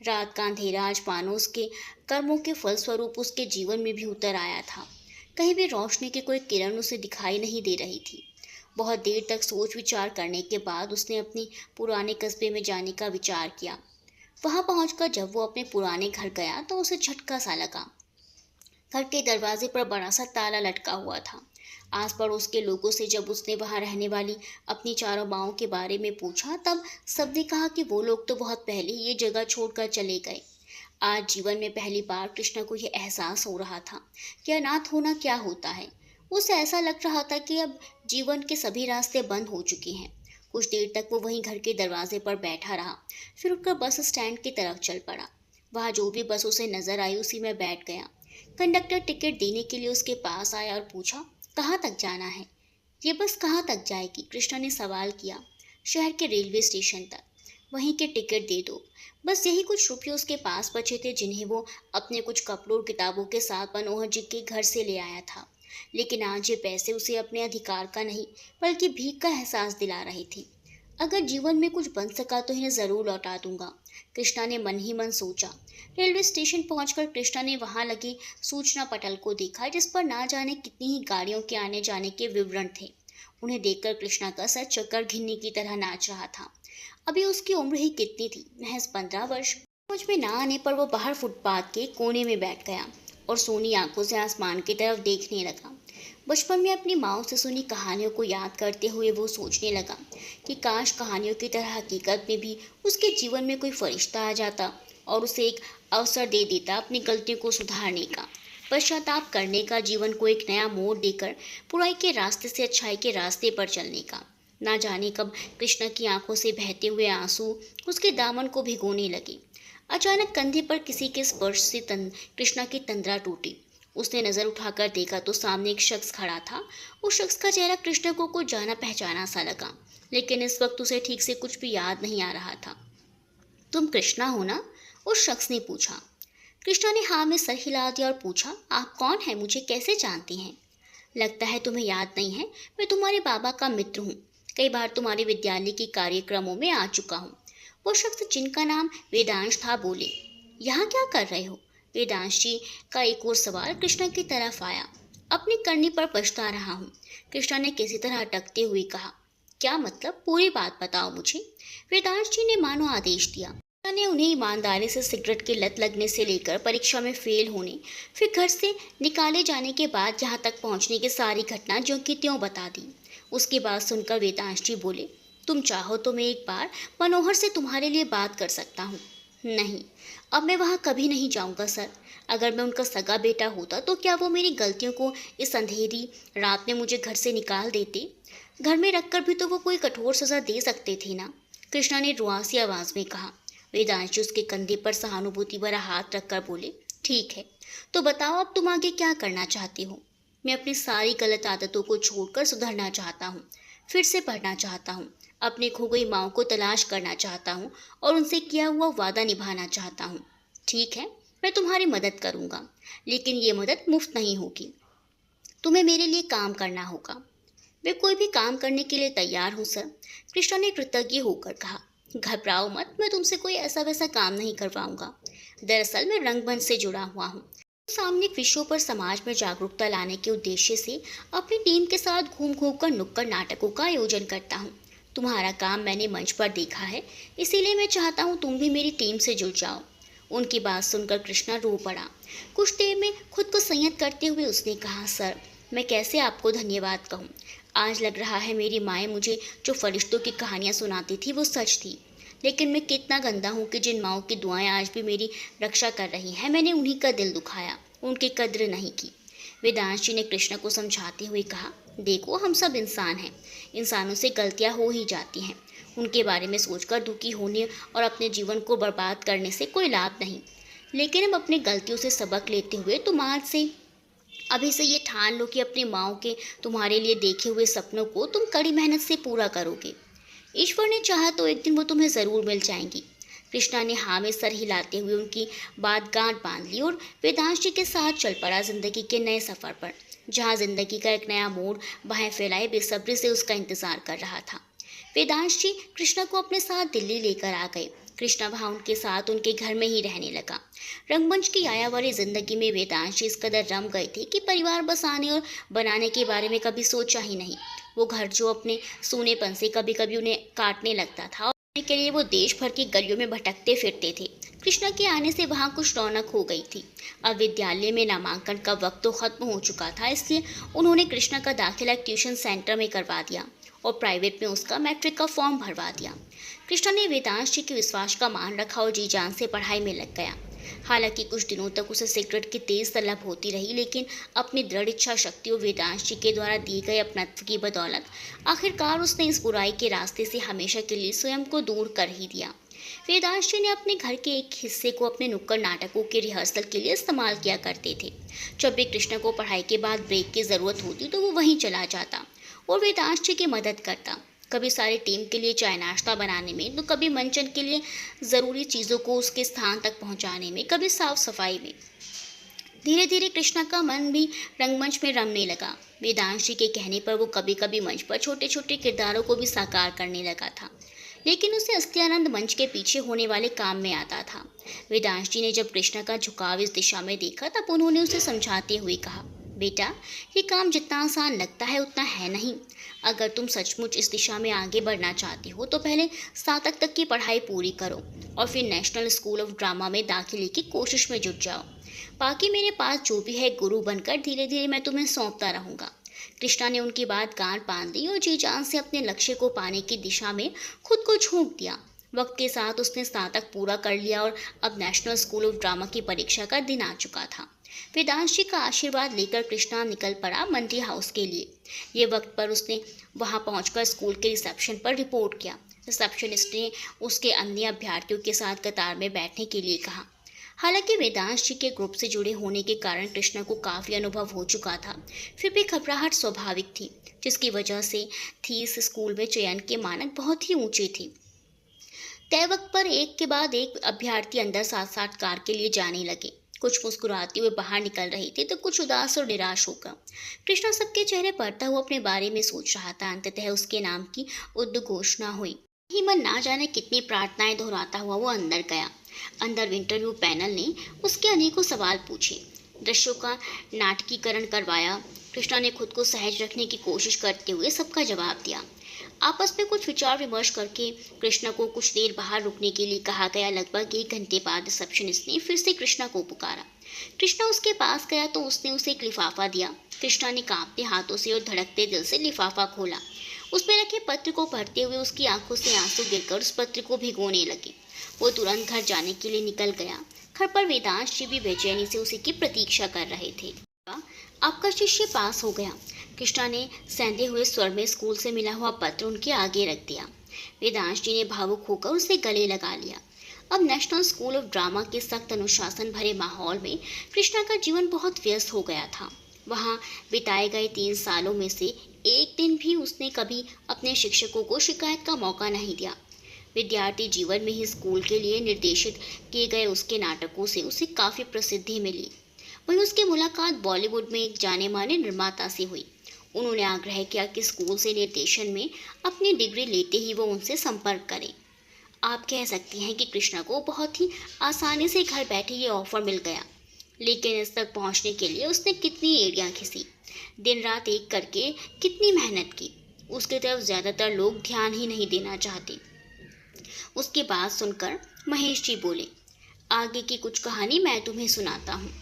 रात का अंधेरा आज मानो उसके कर्मों के फलस्वरूप उसके जीवन में भी उतर आया था। कहीं भी रोशनी की कोई किरण उसे दिखाई नहीं दे रही थी। बहुत देर तक सोच विचार करने के बाद उसने अपनी पुराने कस्बे में जाने का विचार किया। वहां पहुंचकर जब वो अपने पुराने घर गया तो उसे झटका सा लगा। घर के दरवाजे पर बड़ा सा ताला लटका हुआ था। आस पड़ोस के लोगों से जब उसने वहां रहने वाली अपनी चारों माओं के बारे में पूछा, तब सबने कहा कि वो लोग तो बहुत पहले ये जगह छोड़कर चले गए। आज जीवन में पहली बार कृष्णा को यह एहसास हो रहा था कि अनाथ होना क्या होता है। उसे ऐसा लग रहा था कि अब जीवन के सभी रास्ते बंद हो चुके हैं। कुछ देर तक वो वहीं घर के दरवाजे पर बैठा रहा, फिर उठकर बस स्टैंड की तरफ चल पड़ा। वहाँ जो भी बस उसे नजर आई उसी में बैठ गया। कंडक्टर टिकट देने के लिए उसके पास आया और पूछा, कहाँ तक जाना है? ये बस कहाँ तक जाएगी? कृष्णा ने सवाल किया। शहर के रेलवे स्टेशन तक। वहीं के टिकट दे दो। बस यही कुछ रुपये उसके पास बचे थे, जिन्हें वो अपने कुछ कपड़ों और किताबों के साथ मनोहर जी के घर से ले आया था। लेकिन आज ये पैसे उसे अपने अधिकार का नहीं, बल्कि भीख का एहसास दिला रहे थे। अगर जीवन में कुछ बन सका तो इन्हें ज़रूर लौटा दूंगा, कृष्णा ने मन ही मन सोचा। रेलवे स्टेशन पहुंचकर कृष्णा ने वहां लगे सूचना पटल को देखा, जिस पर ना जाने कितनी ही गाड़ियों के आने जाने के विवरण थे। उन्हें देखकर कृष्णा का सर चक्कर घिन्नी की तरह नाच रहा था। अभी उसकी उम्र ही कितनी थी, महज 15 वर्ष। समझ में ना आने पर वो बाहर फुटपाथ के कोने में बैठ गया और सोनी आंखों से आसमान की तरफ देखने लगा। बचपन में अपनी माँ से सुनी कहानियों को याद करते हुए वो सोचने लगा कि काश कहानियों की तरह हकीकत में भी उसके जीवन में कोई फरिश्ता आ जाता और उसे एक अवसर दे देता अपनी गलतियों को सुधारने का, पश्चाताप करने का, जीवन को एक नया मोड़ देकर बुराई के रास्ते से अच्छाई के रास्ते पर चलने का। ना जाने कब कृष्णा की आंखों से बहते हुए आंसू उसके दामन को भिगोने लगे। अचानक कंधे पर किसी के स्पर्श से कृष्णा की तंद्रा टूटी। उसने नजर उठाकर देखा तो सामने एक शख्स खड़ा था। उस शख्स का चेहरा कृष्णा को कुछ जाना पहचाना सा लगा, लेकिन इस वक्त उसे ठीक से कुछ भी याद नहीं आ रहा था। तुम कृष्णा हो ना? उस शख्स ने पूछा। कृष्णा ने हाँ में सर हिला दिया और पूछा, आप कौन हैं, मुझे कैसे जानती हैं? लगता है तुम्हें याद नहीं है, मैं तुम्हारे बाबा का मित्र हूँ। कई बार तुम्हारे विद्यालय के कार्यक्रमों में आ चुका हूँ। वो शख्स जिनका नाम वेदांश था बोले, यहाँ क्या कर रहे हो? वेदांशी का एक और सवाल कृष्णा की तरफ आया। अपनी करनी पर पछता रहा हूँ, कृष्णा ने किसी तरह अटकते हुए कहा। क्या मतलब, पूरी बात बताओ मुझे, वेदांशी ने मानो आदेश दिया। कृष्णा ने उन्हें ईमानदारी से सिगरेट की लत लगने से लेकर परीक्षा में फेल होने, फिर घर से निकाले जाने के बाद यहाँ तक पहुँचने की सारी घटना ज्यों की त्यों बता दी। उसकी बात सुनकर वेदांशी बोले, तुम चाहो तो मैं एक बार मनोहर से तुम्हारे लिए बात कर सकता हूँ। नहीं, अब मैं वहाँ कभी नहीं जाऊँगा सर। अगर मैं उनका सगा बेटा होता तो क्या वो मेरी गलतियों को इस अंधेरी रात में मुझे घर से निकाल देते? घर में रखकर भी तो वो कोई कठोर सज़ा दे सकते थे ना, कृष्णा ने रुआसी आवाज़ में कहा। वेदांशु उसके कंधे पर सहानुभूति भरा हाथ रखकर बोले, ठीक है, तो बताओ अब तुम आगे क्या करना चाहते हो? मैं अपनी सारी गलत आदतों को छोड़कर सुधरना चाहता हूँ, फिर से पढ़ना चाहता हूँ, अपनी खो गई माँ को तलाश करना चाहता हूँ और उनसे किया हुआ वादा निभाना चाहता हूँ। ठीक है, मैं तुम्हारी मदद करूँगा, लेकिन ये मदद मुफ्त नहीं होगी। तुम्हें मेरे लिए काम करना होगा। मैं कोई भी काम करने के लिए तैयार हूँ सर, कृष्णा ने कृतज्ञ होकर कहा। घबराओ मत, मैं तुमसे कोई ऐसा वैसा काम नहीं करवाऊंगा। दरअसल मैं रंगमंच से जुड़ा हुआ हूँ। सामूहिक विषयों पर समाज में जागरूकता लाने के उद्देश्य से अपनी टीम के साथ घूम घूम कर नुक्कड़ नाटकों का आयोजन करता हूँ। तुम्हारा काम मैंने मंच पर देखा है, इसीलिए मैं चाहता हूँ तुम भी मेरी टीम से जुड़ जाओ। उनकी बात सुनकर कृष्णा रो पड़ा। कुछ देर में खुद को संयत करते हुए उसने कहा, सर, मैं कैसे आपको धन्यवाद कहूँ। आज लग रहा है मेरी माएँ मुझे जो फरिश्तों की कहानियाँ सुनाती थी वो सच थी, लेकिन मैं कितना गंदा हूँ कि जिन माँओं की दुआएं आज भी मेरी रक्षा कर रही हैं, मैंने उन्हीं का दिल दुखाया, उनकी कद्र नहीं की। वेदांशी ने कृष्णा को समझाते हुए कहा, देखो, हम सब इंसान हैं, इंसानों से गलतियाँ हो ही जाती हैं। उनके बारे में सोचकर दुखी होने और अपने जीवन को बर्बाद करने से कोई लाभ नहीं। लेकिन हम अपनी गलतियों से सबक लेते हुए तुम आज से अभी से ये ठान लो कि अपनी माँओं के तुम्हारे लिए देखे हुए सपनों को तुम कड़ी मेहनत से पूरा करोगे। ईश्वर ने चाहा तो एक दिन वो तुम्हें ज़रूर मिल जाएंगी। कृष्णा ने हाँ में सर हिलाते हुए उनकी बात गांठ बांध ली और वेदांशी के साथ चल पड़ा जिंदगी के नए सफ़र पर, जहाँ जिंदगी का एक नया मोड़ बाहें फैलाए बेसब्री से उसका इंतजार कर रहा था। वेदांशी कृष्णा को अपने साथ दिल्ली लेकर आ गए। कृष्णा वहाँ उनके साथ उनके घर में ही रहने लगा। रंगमंच की आयावारी जिंदगी में वेदांशी इस कदर रम गए थे कि परिवार बसाने और बनाने के बारे में कभी सोचा ही नहीं। वो घर जो अपने सूनेपन से कभी कभी उन्हें काटने लगता था और के लिए वो देश भर की गलियों में भटकते फिरते थे। कृष्णा के आने से वहाँ कुछ रौनक हो गई थी। अब विद्यालय में नामांकन का वक्त तो खत्म हो चुका था, इसलिए उन्होंने कृष्णा का दाखिला ट्यूशन सेंटर में करवा दिया और प्राइवेट में उसका मैट्रिक का फॉर्म भरवा दिया। कृष्णा ने वेदांशी के विश्वास का मान रखा और जी जान से पढ़ाई में लग गया। हालांकि कुछ दिनों तक उसे सिगरेट की तेज तलब होती रही, लेकिन अपनी दृढ़ इच्छा शक्ति और वेदांशी के द्वारा दिए गए अपनत्व की बदौलत आखिरकार उसने इस बुराई के रास्ते से हमेशा के लिए स्वयं को दूर कर ही दिया। वेदांशी ने अपने घर के एक हिस्से को अपने नुक्कड़ नाटकों के रिहर्सल के लिए इस्तेमाल किया करते थे। जब भी कृष्णा को पढ़ाई के बाद ब्रेक की ज़रूरत होती तो वो वहीं चला जाता और वेदांशी की मदद करता, कभी सारी टीम के लिए चाय नाश्ता बनाने में, तो कभी मंचन के लिए ज़रूरी चीज़ों को उसके स्थान तक पहुंचाने में, कभी साफ सफाई में। धीरे धीरे कृष्णा का मन भी रंगमंच में रमने लगा। वेदांशी के कहने पर वो कभी कभी मंच पर छोटे छोटे किरदारों को भी साकार करने लगा था, लेकिन उसे असली आनंद मंच के पीछे होने वाले काम में आता था। वेदांशी ने जब कृष्णा का झुकाव इस दिशा में देखा तब उन्होंने उसे समझाते हुए कहा, बेटा, ये काम जितना आसान लगता है उतना है नहीं। अगर तुम सचमुच इस दिशा में आगे बढ़ना चाहते हो तो पहले स्नातक तक की पढ़ाई पूरी करो और फिर नेशनल स्कूल ऑफ ड्रामा में दाखिले की कोशिश में जुट जाओ। बाकी मेरे पास जो भी है गुरु बनकर धीरे धीरे मैं तुम्हें सौंपता रहूँगा। कृष्णा ने उनकी बात गांठ बांध दी और जी जान से अपने लक्ष्य को पाने की दिशा में खुद को झोंक दिया। वक्त के साथ उसने स्नातक पूरा कर लिया और अब नेशनल स्कूल ऑफ ड्रामा की परीक्षा का दिन आ चुका था। वेदांशी का आशीर्वाद लेकर कृष्णा निकल पड़ा मंडी हाउस के लिए। ये वक्त पर उसने वहां पहुंचकर स्कूल के रिसेप्शन पर रिपोर्ट किया। रिसेप्शनिस्ट ने उसके अन्य अभ्यर्थियों के साथ कतार में बैठने के लिए कहा। हालांकि वेदांशी के ग्रुप से जुड़े होने के कारण कृष्णा को काफ़ी अनुभव हो चुका था, फिर भी घबराहट स्वाभाविक थी, जिसकी वजह से थी इस स्कूल में चयन के मानक बहुत ही ऊंचे थे। तय वक्त पर एक के बाद एक अभ्यर्थी अंदर साक्षात्कार के लिए जाने लगे। कुछ मुस्कुराते हुए बाहर निकल रहे थे तो कुछ उदास और निराश होकर। कृष्णा सबके चेहरे पड़ता हुआ अपने बारे में सोच रहा था। अंततः उसके नाम की उद्घोषणा हुई। ही मन ना जाने कितनी प्रार्थनाएं दोहराता हुआ वो अंदर गया। अंदर इंटरव्यू पैनल ने उसके अनेकों सवाल पूछे, दृश्यों का नाटकीकरण करवाया। कृष्णा ने खुद को सहज रखने की कोशिश करते हुए सबका जवाब दिया। आपस में कुछ विचार विमर्श करके कृष्णा को कुछ देर बाहर रुकने के लिए कहा गया। लगभग 1 घंटे बाद रिसेप्शनिस्ट ने फिर से कृष्णा को पुकारा। कृष्णा उसके पास गया तो उसने उसे एक लिफाफा दिया। कृष्णा ने कांपते हाथों से और धड़कते दिल से लिफाफा खोला। उसमें रखे पत्र को पढ़ते हुए उसकी आंखों से आंसू गिरकर उस पत्र को भिगोने लगे। वो तुरंत घर जाने के लिए निकल गया। घर पर वेदांश जी भी बेचैनी से उसी की प्रतीक्षा कर रहे थे। आपका शिष्य पास हो गया, कृष्णा ने सेंधे हुए स्वर में स्कूल से मिला हुआ पत्र उनके आगे रख दिया। वेदांश जी ने भावुक होकर उसे गले लगा लिया। अब नेशनल स्कूल ऑफ ड्रामा के सख्त अनुशासन भरे माहौल में कृष्णा का जीवन बहुत व्यस्त हो गया था। वहाँ बिताए गए 3 सालों में से एक दिन भी उसने कभी अपने शिक्षकों को शिकायत का मौका नहीं दिया। विद्यार्थी जीवन में ही स्कूल के लिए निर्देशित किए गए उसके नाटकों से उसे काफ़ी प्रसिद्धि मिली। वहीं उसकी मुलाकात बॉलीवुड में एक जाने माने निर्माता से हुई। उन्होंने आग्रह किया कि स्कूल से निर्देशन में अपनी डिग्री लेते ही वो उनसे संपर्क करें। आप कह सकती हैं कि कृष्णा को बहुत ही आसानी से घर बैठे ये ऑफर मिल गया, लेकिन इस तक पहुंचने के लिए उसने कितनी एड़ियाँ खींची, दिन रात एक करके कितनी मेहनत की। उसकी तरफ ज़्यादातर लोग ध्यान ही नहीं देना चाहते। उसकी बात सुनकर महेश जी बोले, आगे की कुछ कहानी मैं तुम्हें सुनाता हूँ।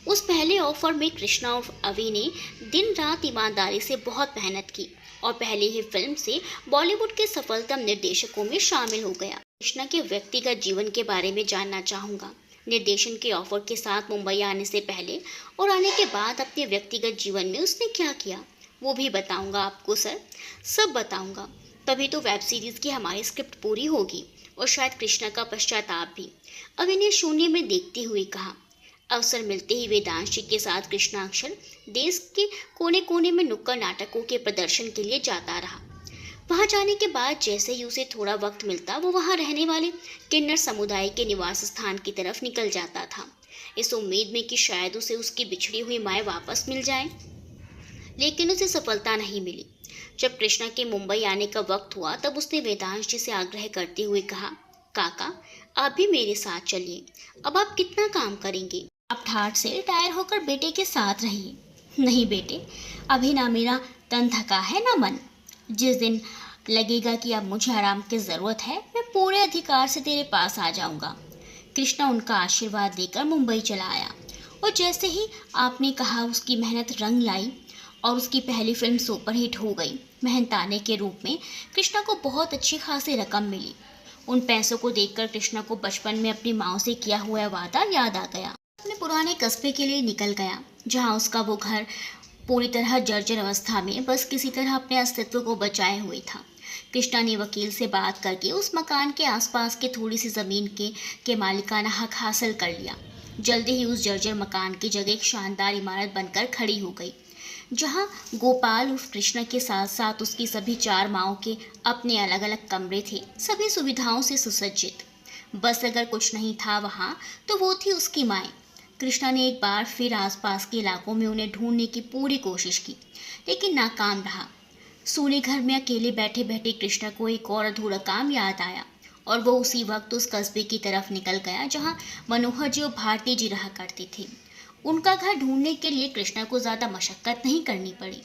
उस पहले ऑफर में कृष्णा और अवि ने दिन रात ईमानदारी से बहुत मेहनत की और पहले ही फिल्म से बॉलीवुड के सफलतम निर्देशकों में शामिल हो गया। कृष्णा के व्यक्तिगत जीवन के बारे में जानना चाहूँगा। निर्देशन के ऑफर के साथ मुंबई आने से पहले और आने के बाद अपने व्यक्तिगत जीवन में उसने क्या किया, वो भी बताऊँगा आपको सर, सब बताऊँगा। तभी तो वेब सीरीज़ की हमारी स्क्रिप्ट पूरी होगी और शायद कृष्णा का पश्चाताप भी। अवि ने शून्य में देखते हुए कहा। अवसर मिलते ही वेदांश जी के साथ कृष्णा अक्सर देश के कोने कोने में नुक्कड़ नाटकों के प्रदर्शन के लिए जाता रहा। वहां जाने के बाद जैसे ही उसे थोड़ा वक्त मिलता वो वहां रहने वाले किन्नर समुदाय के निवास स्थान की तरफ निकल जाता था, इस उम्मीद में कि शायद उसे उसकी बिछड़ी हुई माएँ वापस मिल जाएं। लेकिन उसे सफलता नहीं मिली। जब कृष्णा के मुंबई आने का वक्त हुआ तब उसने वेदांश जी से आग्रह करते हुए कहा, काका आप भी मेरे साथ चलिए, अब आप कितना काम करेंगे, आप ठाठ से रिटायर होकर बेटे के साथ रहिए। नहीं बेटे, अभी ना मेरा तन थका है ना मन। जिस दिन लगेगा कि अब मुझे आराम की ज़रूरत है मैं पूरे अधिकार से तेरे पास आ जाऊंगा। कृष्णा उनका आशीर्वाद देकर मुंबई चला आया और जैसे ही आपने कहा उसकी मेहनत रंग लाई और उसकी पहली फिल्म सुपरहिट हो गई। मेहनताने के रूप में कृष्णा को बहुत अच्छी खासी रकम मिली। उन पैसों को देखकर कृष्णा को बचपन में अपनी माँ से किया हुआ वादा याद आ गया। अपने पुराने कस्बे के लिए निकल गया जहाँ उसका वो घर पूरी तरह जर्जर अवस्था में बस किसी तरह अपने अस्तित्व को बचाए हुए था। कृष्णा ने वकील से बात करके उस मकान के आसपास के थोड़ी सी ज़मीन के मालिकाना हक हासिल कर लिया। जल्दी ही उस जर्जर मकान की जगह एक शानदार इमारत बनकर खड़ी हो गई, जहाँ गोपाल उर्फ कृष्णा के साथ साथ उसकी सभी 4 माओं के अपने अलग अलग कमरे थे, सभी सुविधाओं से सुसज्जित। बस अगर कुछ नहीं था वहाँ तो वो थी उसकी माएँ। कृष्णा ने एक बार फिर आसपास के इलाकों में उन्हें ढूंढने की पूरी कोशिश की, लेकिन नाकाम रहा। सूने घर में अकेले बैठे बैठे कृष्णा को एक और अधूरा काम याद आया और वो उसी वक्त उस कस्बे की तरफ निकल गया जहाँ मनोहर जी और भारती जी रहा करते थे। उनका घर ढूंढने के लिए कृष्णा को ज़्यादा मशक्क़त नहीं करनी पड़ी।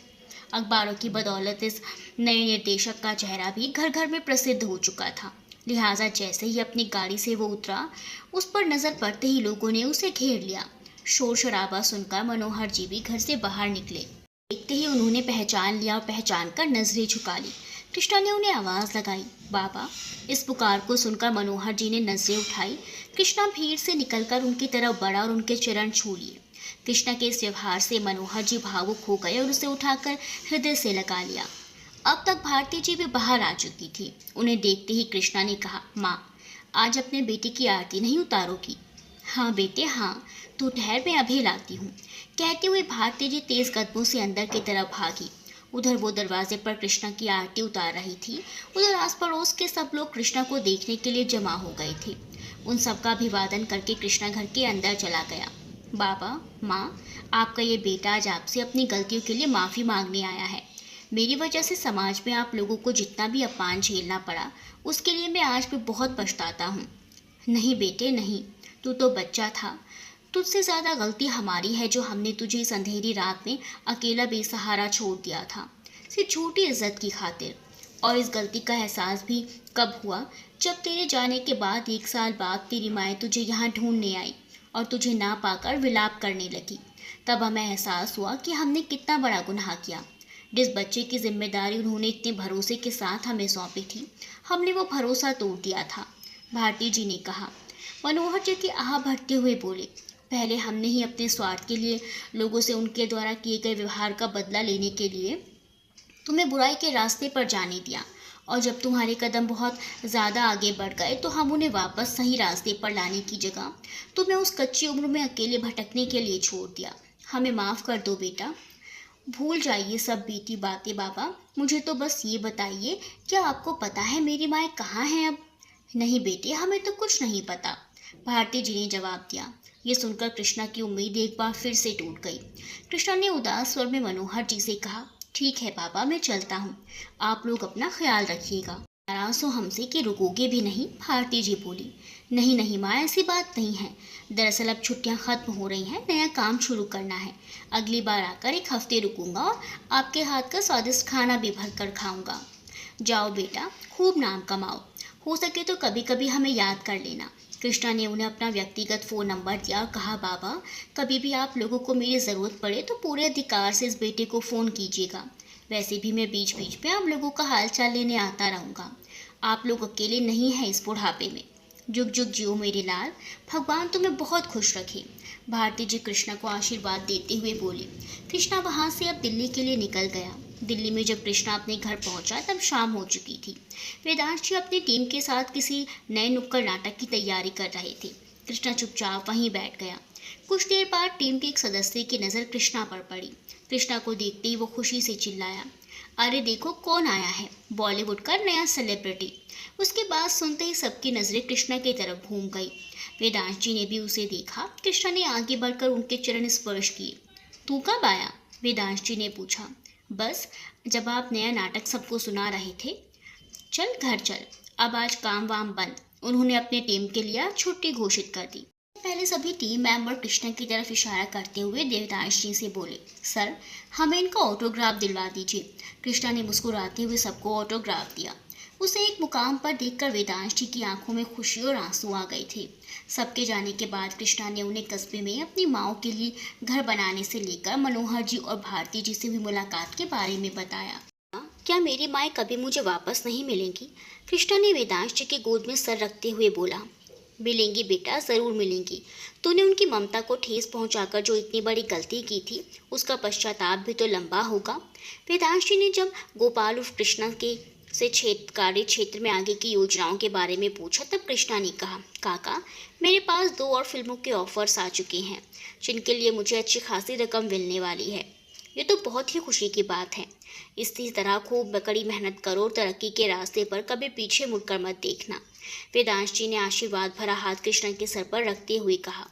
अखबारों की बदौलत इस नए निर्देशक का चेहरा भी घर घर में प्रसिद्ध हो चुका था। लिहाजा जैसे ही अपनी गाड़ी से वो उतरा, उस पर नज़र पड़ते ही लोगों ने उसे घेर लिया। शोर शराबा सुनकर मनोहर जी भी घर से बाहर निकले। देखते ही उन्होंने पहचान लिया और पहचान कर नजरें झुका ली। कृष्णा ने उन्हें आवाज़ लगाई, बाबा। इस पुकार को सुनकर मनोहर जी ने नजरें उठाई। कृष्णा भीड़ से निकलकर उनकी तरफ बढ़ा और उनके चरण छू लिए। कृष्णा के इस व्यवहार से मनोहर जी भावुक हो गए और उसे उठाकर हृदय से लगा लिया। अब तक भारती जी भी बाहर आ चुकी थी। उन्हें देखते ही कृष्णा ने कहा, माँ आज अपने बेटे की आरती नहीं उतारोगी? हाँ बेटे हाँ, तू ठहर, मैं अभी लाती हूँ। कहते हुए भारती जी तेज कदमों से अंदर की तरफ भागी। उधर वो दरवाजे पर कृष्णा की आरती उतार रही थी, उधर आस पड़ोस के सब लोग कृष्णा को देखने के लिए जमा हो गए थे। उन सबका अभिवादन करके कृष्णा घर के अंदर चला गया। बाबा माँ, आपका ये बेटा आज आपसे अपनी गलतियों के लिए माफ़ी मांगने आया है। मेरी वजह से समाज में आप लोगों को जितना भी अपमान झेलना पड़ा उसके लिए मैं आज भी बहुत पछताता हूँ। नहीं बेटे नहीं, तू तो बच्चा था। तुझसे ज़्यादा गलती हमारी है जो हमने तुझे इस अंधेरी रात में अकेला बेसहारा छोड़ दिया था, सिर्फ छोटी इज्जत की खातिर। और इस गलती का एहसास भी कब हुआ, जब तेरे जाने के बाद 1 साल बाद तेरी माएँ तुझे यहाँ ढूंढने आई और तुझे ना पाकर विलाप करने लगी। तब हमें एहसास हुआ कि हमने कितना बड़ा गुनाह किया। जिस बच्चे की जिम्मेदारी उन्होंने इतने भरोसे के साथ हमें सौंपी थी, हमने वो भरोसा तोड़ दिया था, भारती जी ने कहा। मनोहर जी की आह भरते हुए बोले, पहले हमने ही अपने स्वार्थ के लिए, लोगों से उनके द्वारा किए गए व्यवहार का बदला लेने के लिए तुम्हें बुराई के रास्ते पर जाने दिया, और जब तुम्हारे कदम बहुत ज़्यादा आगे बढ़ गए तो हम उन्हें वापस सही रास्ते पर लाने की जगह तुम्हें उस कच्ची उम्र में अकेले भटकने के लिए छोड़ दिया। हमें माफ़ कर दो बेटा। भूल जाइए सब बीती बातें बाबा, मुझे तो बस ये बताइए, क्या आपको पता है मेरी माएँ कहाँ हैं अब? नहीं बेटे, हमें तो कुछ नहीं पता, भारती जी ने जवाब दिया। ये सुनकर कृष्णा की उम्मीद एक बार फिर से टूट गई। कृष्णा ने उदास स्वर में मनोहर जी से कहा, ठीक है पापा, मैं चलता हूँ, आप लोग अपना ख्याल रखिएगा। नाराज हो हमसे कि रुकोगे भी नहीं? भारती जी बोली। नहीं नहीं माँ, ऐसी बात नहीं है। दरअसल अब छुट्टियाँ ख़त्म हो रही हैं, नया काम शुरू करना है। अगली बार आकर 1 हफ्ते रुकूंगा और आपके हाथ का स्वादिष्ट खाना भी भर कर खाऊंगा। जाओ बेटा, खूब नाम कमाओ। हो सके तो कभी कभी हमें याद कर लेना। कृष्णा ने उन्हें अपना व्यक्तिगत फ़ोन नंबर दिया और कहा, बाबा कभी भी आप लोगों को मेरी ज़रूरत पड़े तो पूरे अधिकार से इस बेटे को फ़ोन कीजिएगा। वैसे भी मैं बीच बीच में आप लोगों का हाल चाल लेने आता रहूँगा। आप लोग अकेले नहीं हैं इस बुढ़ापे में। जुग जुग जियो मेरे लाल, भगवान तुम्हें बहुत खुश रखे। भारती जी कृष्णा को आशीर्वाद देते हुए बोली। कृष्णा वहाँ से अब दिल्ली के लिए निकल गया। दिल्ली में जब कृष्णा अपने घर पहुंचा तब शाम हो चुकी थी। वेदांश जी अपनी टीम के साथ किसी नए नुक्कड़ नाटक की तैयारी कर रहे थे। कृष्णा चुपचाप वहीं बैठ गया। कुछ देर बाद टीम के एक सदस्य की नज़र कृष्णा पर पड़ी। कृष्णा को देखते ही वो खुशी से चिल्लाया, अरे देखो कौन आया है, बॉलीवुड का नया सेलिब्रिटी। उसके बाद सुनते ही सबकी नज़रें कृष्णा की तरफ घूम गई। वेदांश जी ने भी उसे देखा। कृष्णा ने आगे बढ़कर उनके चरण स्पर्श किए। तू कब आया? वेदांश जी ने पूछा। बस जब आप नया नाटक सबको सुना रहे थे। चल घर चल, अब आज काम वाम बंद। उन्होंने अपने टीम के लिए छुट्टी घोषित कर दी। पहले सभी टीम मेंबर कृष्णा की तरफ इशारा करते हुए देवदास जी से बोले, सर हमें इनका ऑटोग्राफ दिलवा दीजिए। कृष्णा ने मुस्कुराते हुए सबको ऑटोग्राफ दिया। उसे एक मुकाम पर देखकर वेदांश जी की आंखों में खुशी और आंसू आ गए थे। सबके जाने के बाद कृष्णा ने उन्हें कस्बे में अपनी माओ के लिए घर बनाने से लेकर मनोहर जी और भारती जी से हुई मुलाकात के बारे में बताया। क्या मेरी माएँ कभी मुझे वापस नहीं मिलेंगी? कृष्णा ने वेदांश जी की गोद में सर रखते हुए बोला। मिलेंगी बेटा, ज़रूर मिलेंगी। तूने उनकी ममता को ठेस पहुंचाकर जो इतनी बड़ी गलती की थी, उसका पश्चाताप भी तो लंबा होगा। वेदांश जी ने जब गोपाल उर्फ कृष्णा के से कार्य क्षेत्र में आगे की योजनाओं के बारे में पूछा तब कृष्णा ने कहा, काका मेरे पास 2 और फिल्मों के ऑफर्स आ चुके हैं जिनके लिए मुझे अच्छी खासी रकम मिलने वाली है। ये तो बहुत ही खुशी की बात है। इसी तरह खूब कड़ी मेहनत करो और तरक्की के रास्ते पर कभी पीछे मुड़कर मत देखना। वेदांश जी ने आशीर्वाद भरा हाथ कृष्णा के सर पर रखते हुए कहा,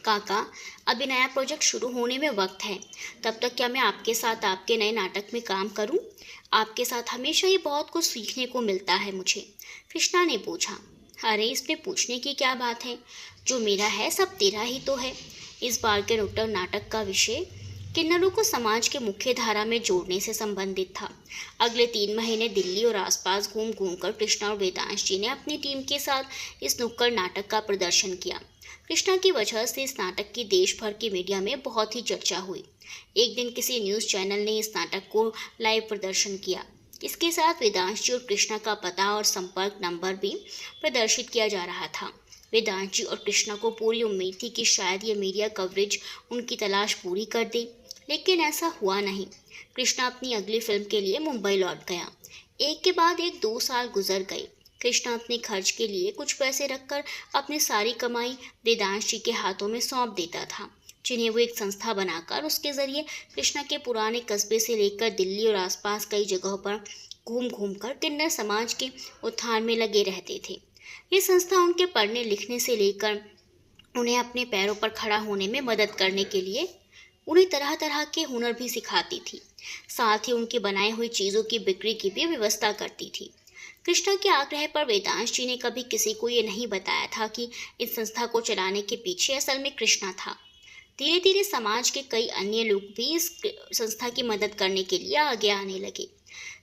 काका अभी नया प्रोजेक्ट शुरू होने में वक्त है, तब तक क्या मैं आपके साथ आपके नए नाटक में काम करूं? आपके साथ हमेशा ही बहुत कुछ सीखने को मिलता है मुझे। कृष्णा ने पूछा। अरे इसमें पूछने की क्या बात है, जो मेरा है सब तेरा ही तो है। इस बार के नुक्कड़ नाटक का विषय किन्नरों को समाज के मुख्य धारा में जोड़ने से संबंधित था। अगले 3 महीने दिल्ली और आसपास घूम घूम कर कृष्णा और वेदांश जी ने अपनी टीम के साथ इस नुक्कड़ नाटक का प्रदर्शन किया। कृष्णा की वजह से इस नाटक की देश भर की मीडिया में बहुत ही चर्चा हुई। एक दिन किसी न्यूज़ चैनल ने इस नाटक को लाइव प्रदर्शन किया। इसके साथ वेदांश जी और कृष्णा का पता और संपर्क नंबर भी प्रदर्शित किया जा रहा था। वेदांश जी और कृष्णा को पूरी उम्मीद थी कि शायद ये मीडिया कवरेज उनकी तलाश पूरी कर दे, लेकिन ऐसा हुआ नहीं। कृष्णा अपनी अगली फिल्म के लिए मुंबई लौट गया। एक के बाद एक 2 साल गुजर गए। कृष्णा अपने खर्च के लिए कुछ पैसे रखकर अपनी सारी कमाई वेदांश जी के हाथों में सौंप देता था, जिन्हें वो एक संस्था बनाकर उसके ज़रिए कृष्णा के पुराने कस्बे से लेकर दिल्ली और आसपास कई जगहों पर घूम घूम कर किन्नर समाज के उत्थान में लगे रहते थे। ये संस्था उनके पढ़ने लिखने से लेकर उन्हें अपने पैरों पर खड़ा होने में मदद करने के लिए उन्हें तरह तरह के हुनर भी सिखाती थी। साथ ही उनकी बनाई हुई चीज़ों की बिक्री की भी व्यवस्था करती थी। कृष्णा के आग्रह पर वेदांश जी ने कभी किसी को ये नहीं बताया था कि इस संस्था को चलाने के पीछे असल में कृष्णा था। धीरे धीरे समाज के कई अन्य लोग भी इस संस्था की मदद करने के लिए आगे आने लगे,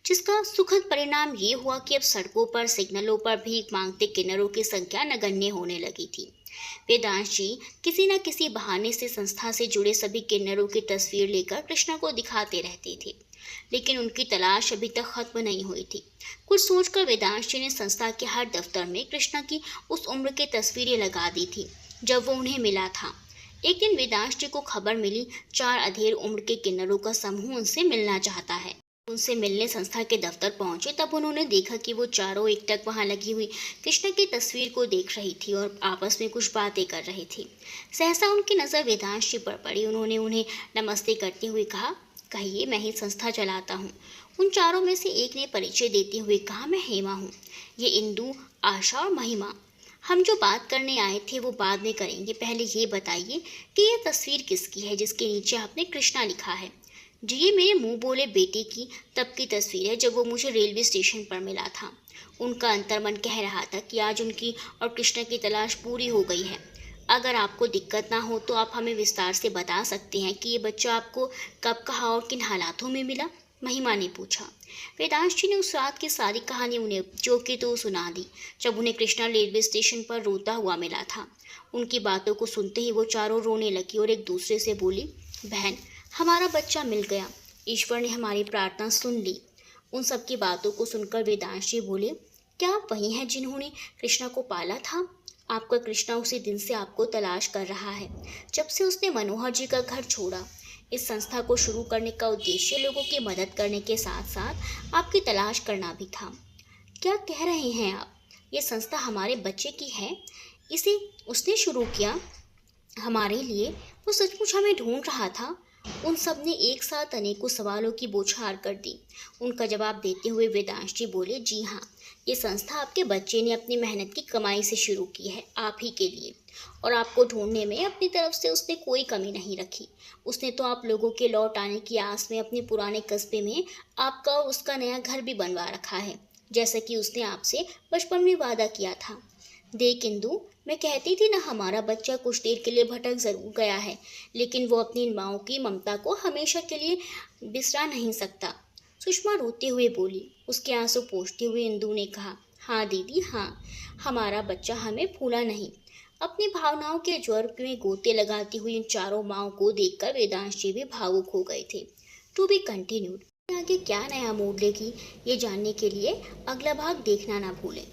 जिसका सुखद परिणाम ये हुआ कि अब सड़कों पर, सिग्नलों पर भीख मांगते किन्नरों की संख्या नगण्य होने लगी थी। वेदांश जी किसी न किसी बहाने से संस्था से जुड़े सभी किन्नरों की तस्वीर लेकर कृष्णा को दिखाते रहते थे, लेकिन उनकी तलाश अभी तक खत्म नहीं हुई थी। कुछ सोचकर वेदांश जी ने संस्था के हर दफ्तर में कृष्णा की उस उम्र की तस्वीरें लगा दी थी जब वो उन्हें मिला था। एक दिन वेदांश जी को खबर मिली 4 अधेड़ उम्र के किन्नरों का समूह उनसे मिलना चाहता है। उनसे मिलने संस्था के दफ्तर पहुंचे तब उन्होंने देखा कि वो चारों एकटक वहां लगी हुई कृष्णा की तस्वीर को देख रही थी और आपस में कुछ बातें कर रही थी। सहसा उनकी नज़र वेदांश जी पर पड़ी। उन्होंने उन्हें नमस्ते करते हुए कहा, कहिए, मैं ही संस्था चलाता हूँ। उन चारों में से एक ने परिचय देते हुए कहा, मैं हेमा हूँ। ये इंदु, आशा और महिमा। हम जो बात करने आए थे वो बाद में करेंगे। पहले ये बताइए कि ये तस्वीर किसकी है जिसके नीचे आपने कृष्णा लिखा है? जी, ये मेरे मुंह बोले बेटे की तब की तस्वीर है जब वो मुझे रेलवे स्टेशन पर मिला था। उनका अंतर्मन कह रहा था कि आज उनकी और कृष्णा की तलाश पूरी हो गई है। अगर आपको दिक्कत ना हो तो आप हमें विस्तार से बता सकते हैं कि ये बच्चा आपको कब, कहाँ और किन हालातों में मिला? महिमा ने पूछा। वेदांश जी ने उस रात की सारी कहानी उन्हें जो की तो सुना दी, जब उन्हें कृष्णा रेलवे स्टेशन पर रोता हुआ मिला था। उनकी बातों को सुनते ही वो चारों रोने लगी और एक दूसरे से बोली, बहन, हमारा बच्चा मिल गया, ईश्वर ने हमारी प्रार्थना सुन ली। उन सब की बातों को सुनकर वेदांश जी बोले, क्या आप वही हैं जिन्होंने कृष्णा को पाला था? आपका कृष्णा उसी दिन से आपको तलाश कर रहा है, जब से उसने मनोहर जी का घर छोड़ा। इस संस्था को शुरू करने का उद्देश्य लोगों की मदद करने के साथ साथ आपकी तलाश करना भी था। क्या कह रहे हैं आप? ये संस्था हमारे बच्चे की है, इसे उसने शुरू किया हमारे लिए। वो सचमुच हमें ढूंढ रहा था। उन सब ने एक साथ अनेकों सवालों की बौछार कर दी। उनका जवाब देते हुए वेदांश जी बोले, जी हाँ, ये संस्था आपके बच्चे ने अपनी मेहनत की कमाई से शुरू की है, आप ही के लिए। और आपको ढूंढने में अपनी तरफ से उसने कोई कमी नहीं रखी। उसने तो आप लोगों के लौट आने की आस में अपने पुराने कस्बे में आपका और उसका नया घर भी बनवा रखा है, जैसा कि उसने आपसे बचपन में वादा किया था। देख इंदु, मैं कहती थी ना, हमारा बच्चा कुछ देर के लिए भटक जरूर गया है, लेकिन वो अपनी माँ की ममता को हमेशा के लिए बिसरा नहीं सकता। सुषमा रोते हुए बोली। उसके आंसू पोंछते हुए इंदु ने कहा, हाँ दीदी, हाँ, हमारा बच्चा हमें भूला नहीं। अपनी भावनाओं के ज्वर में गोते लगाती हुई इन चारों माँओं को देखकर वेदांश जी भी भावुक हो गए थे। To be continued. आगे क्या नया मोड़ लेगी, ये जानने के लिए अगला भाग देखना ना भूलें।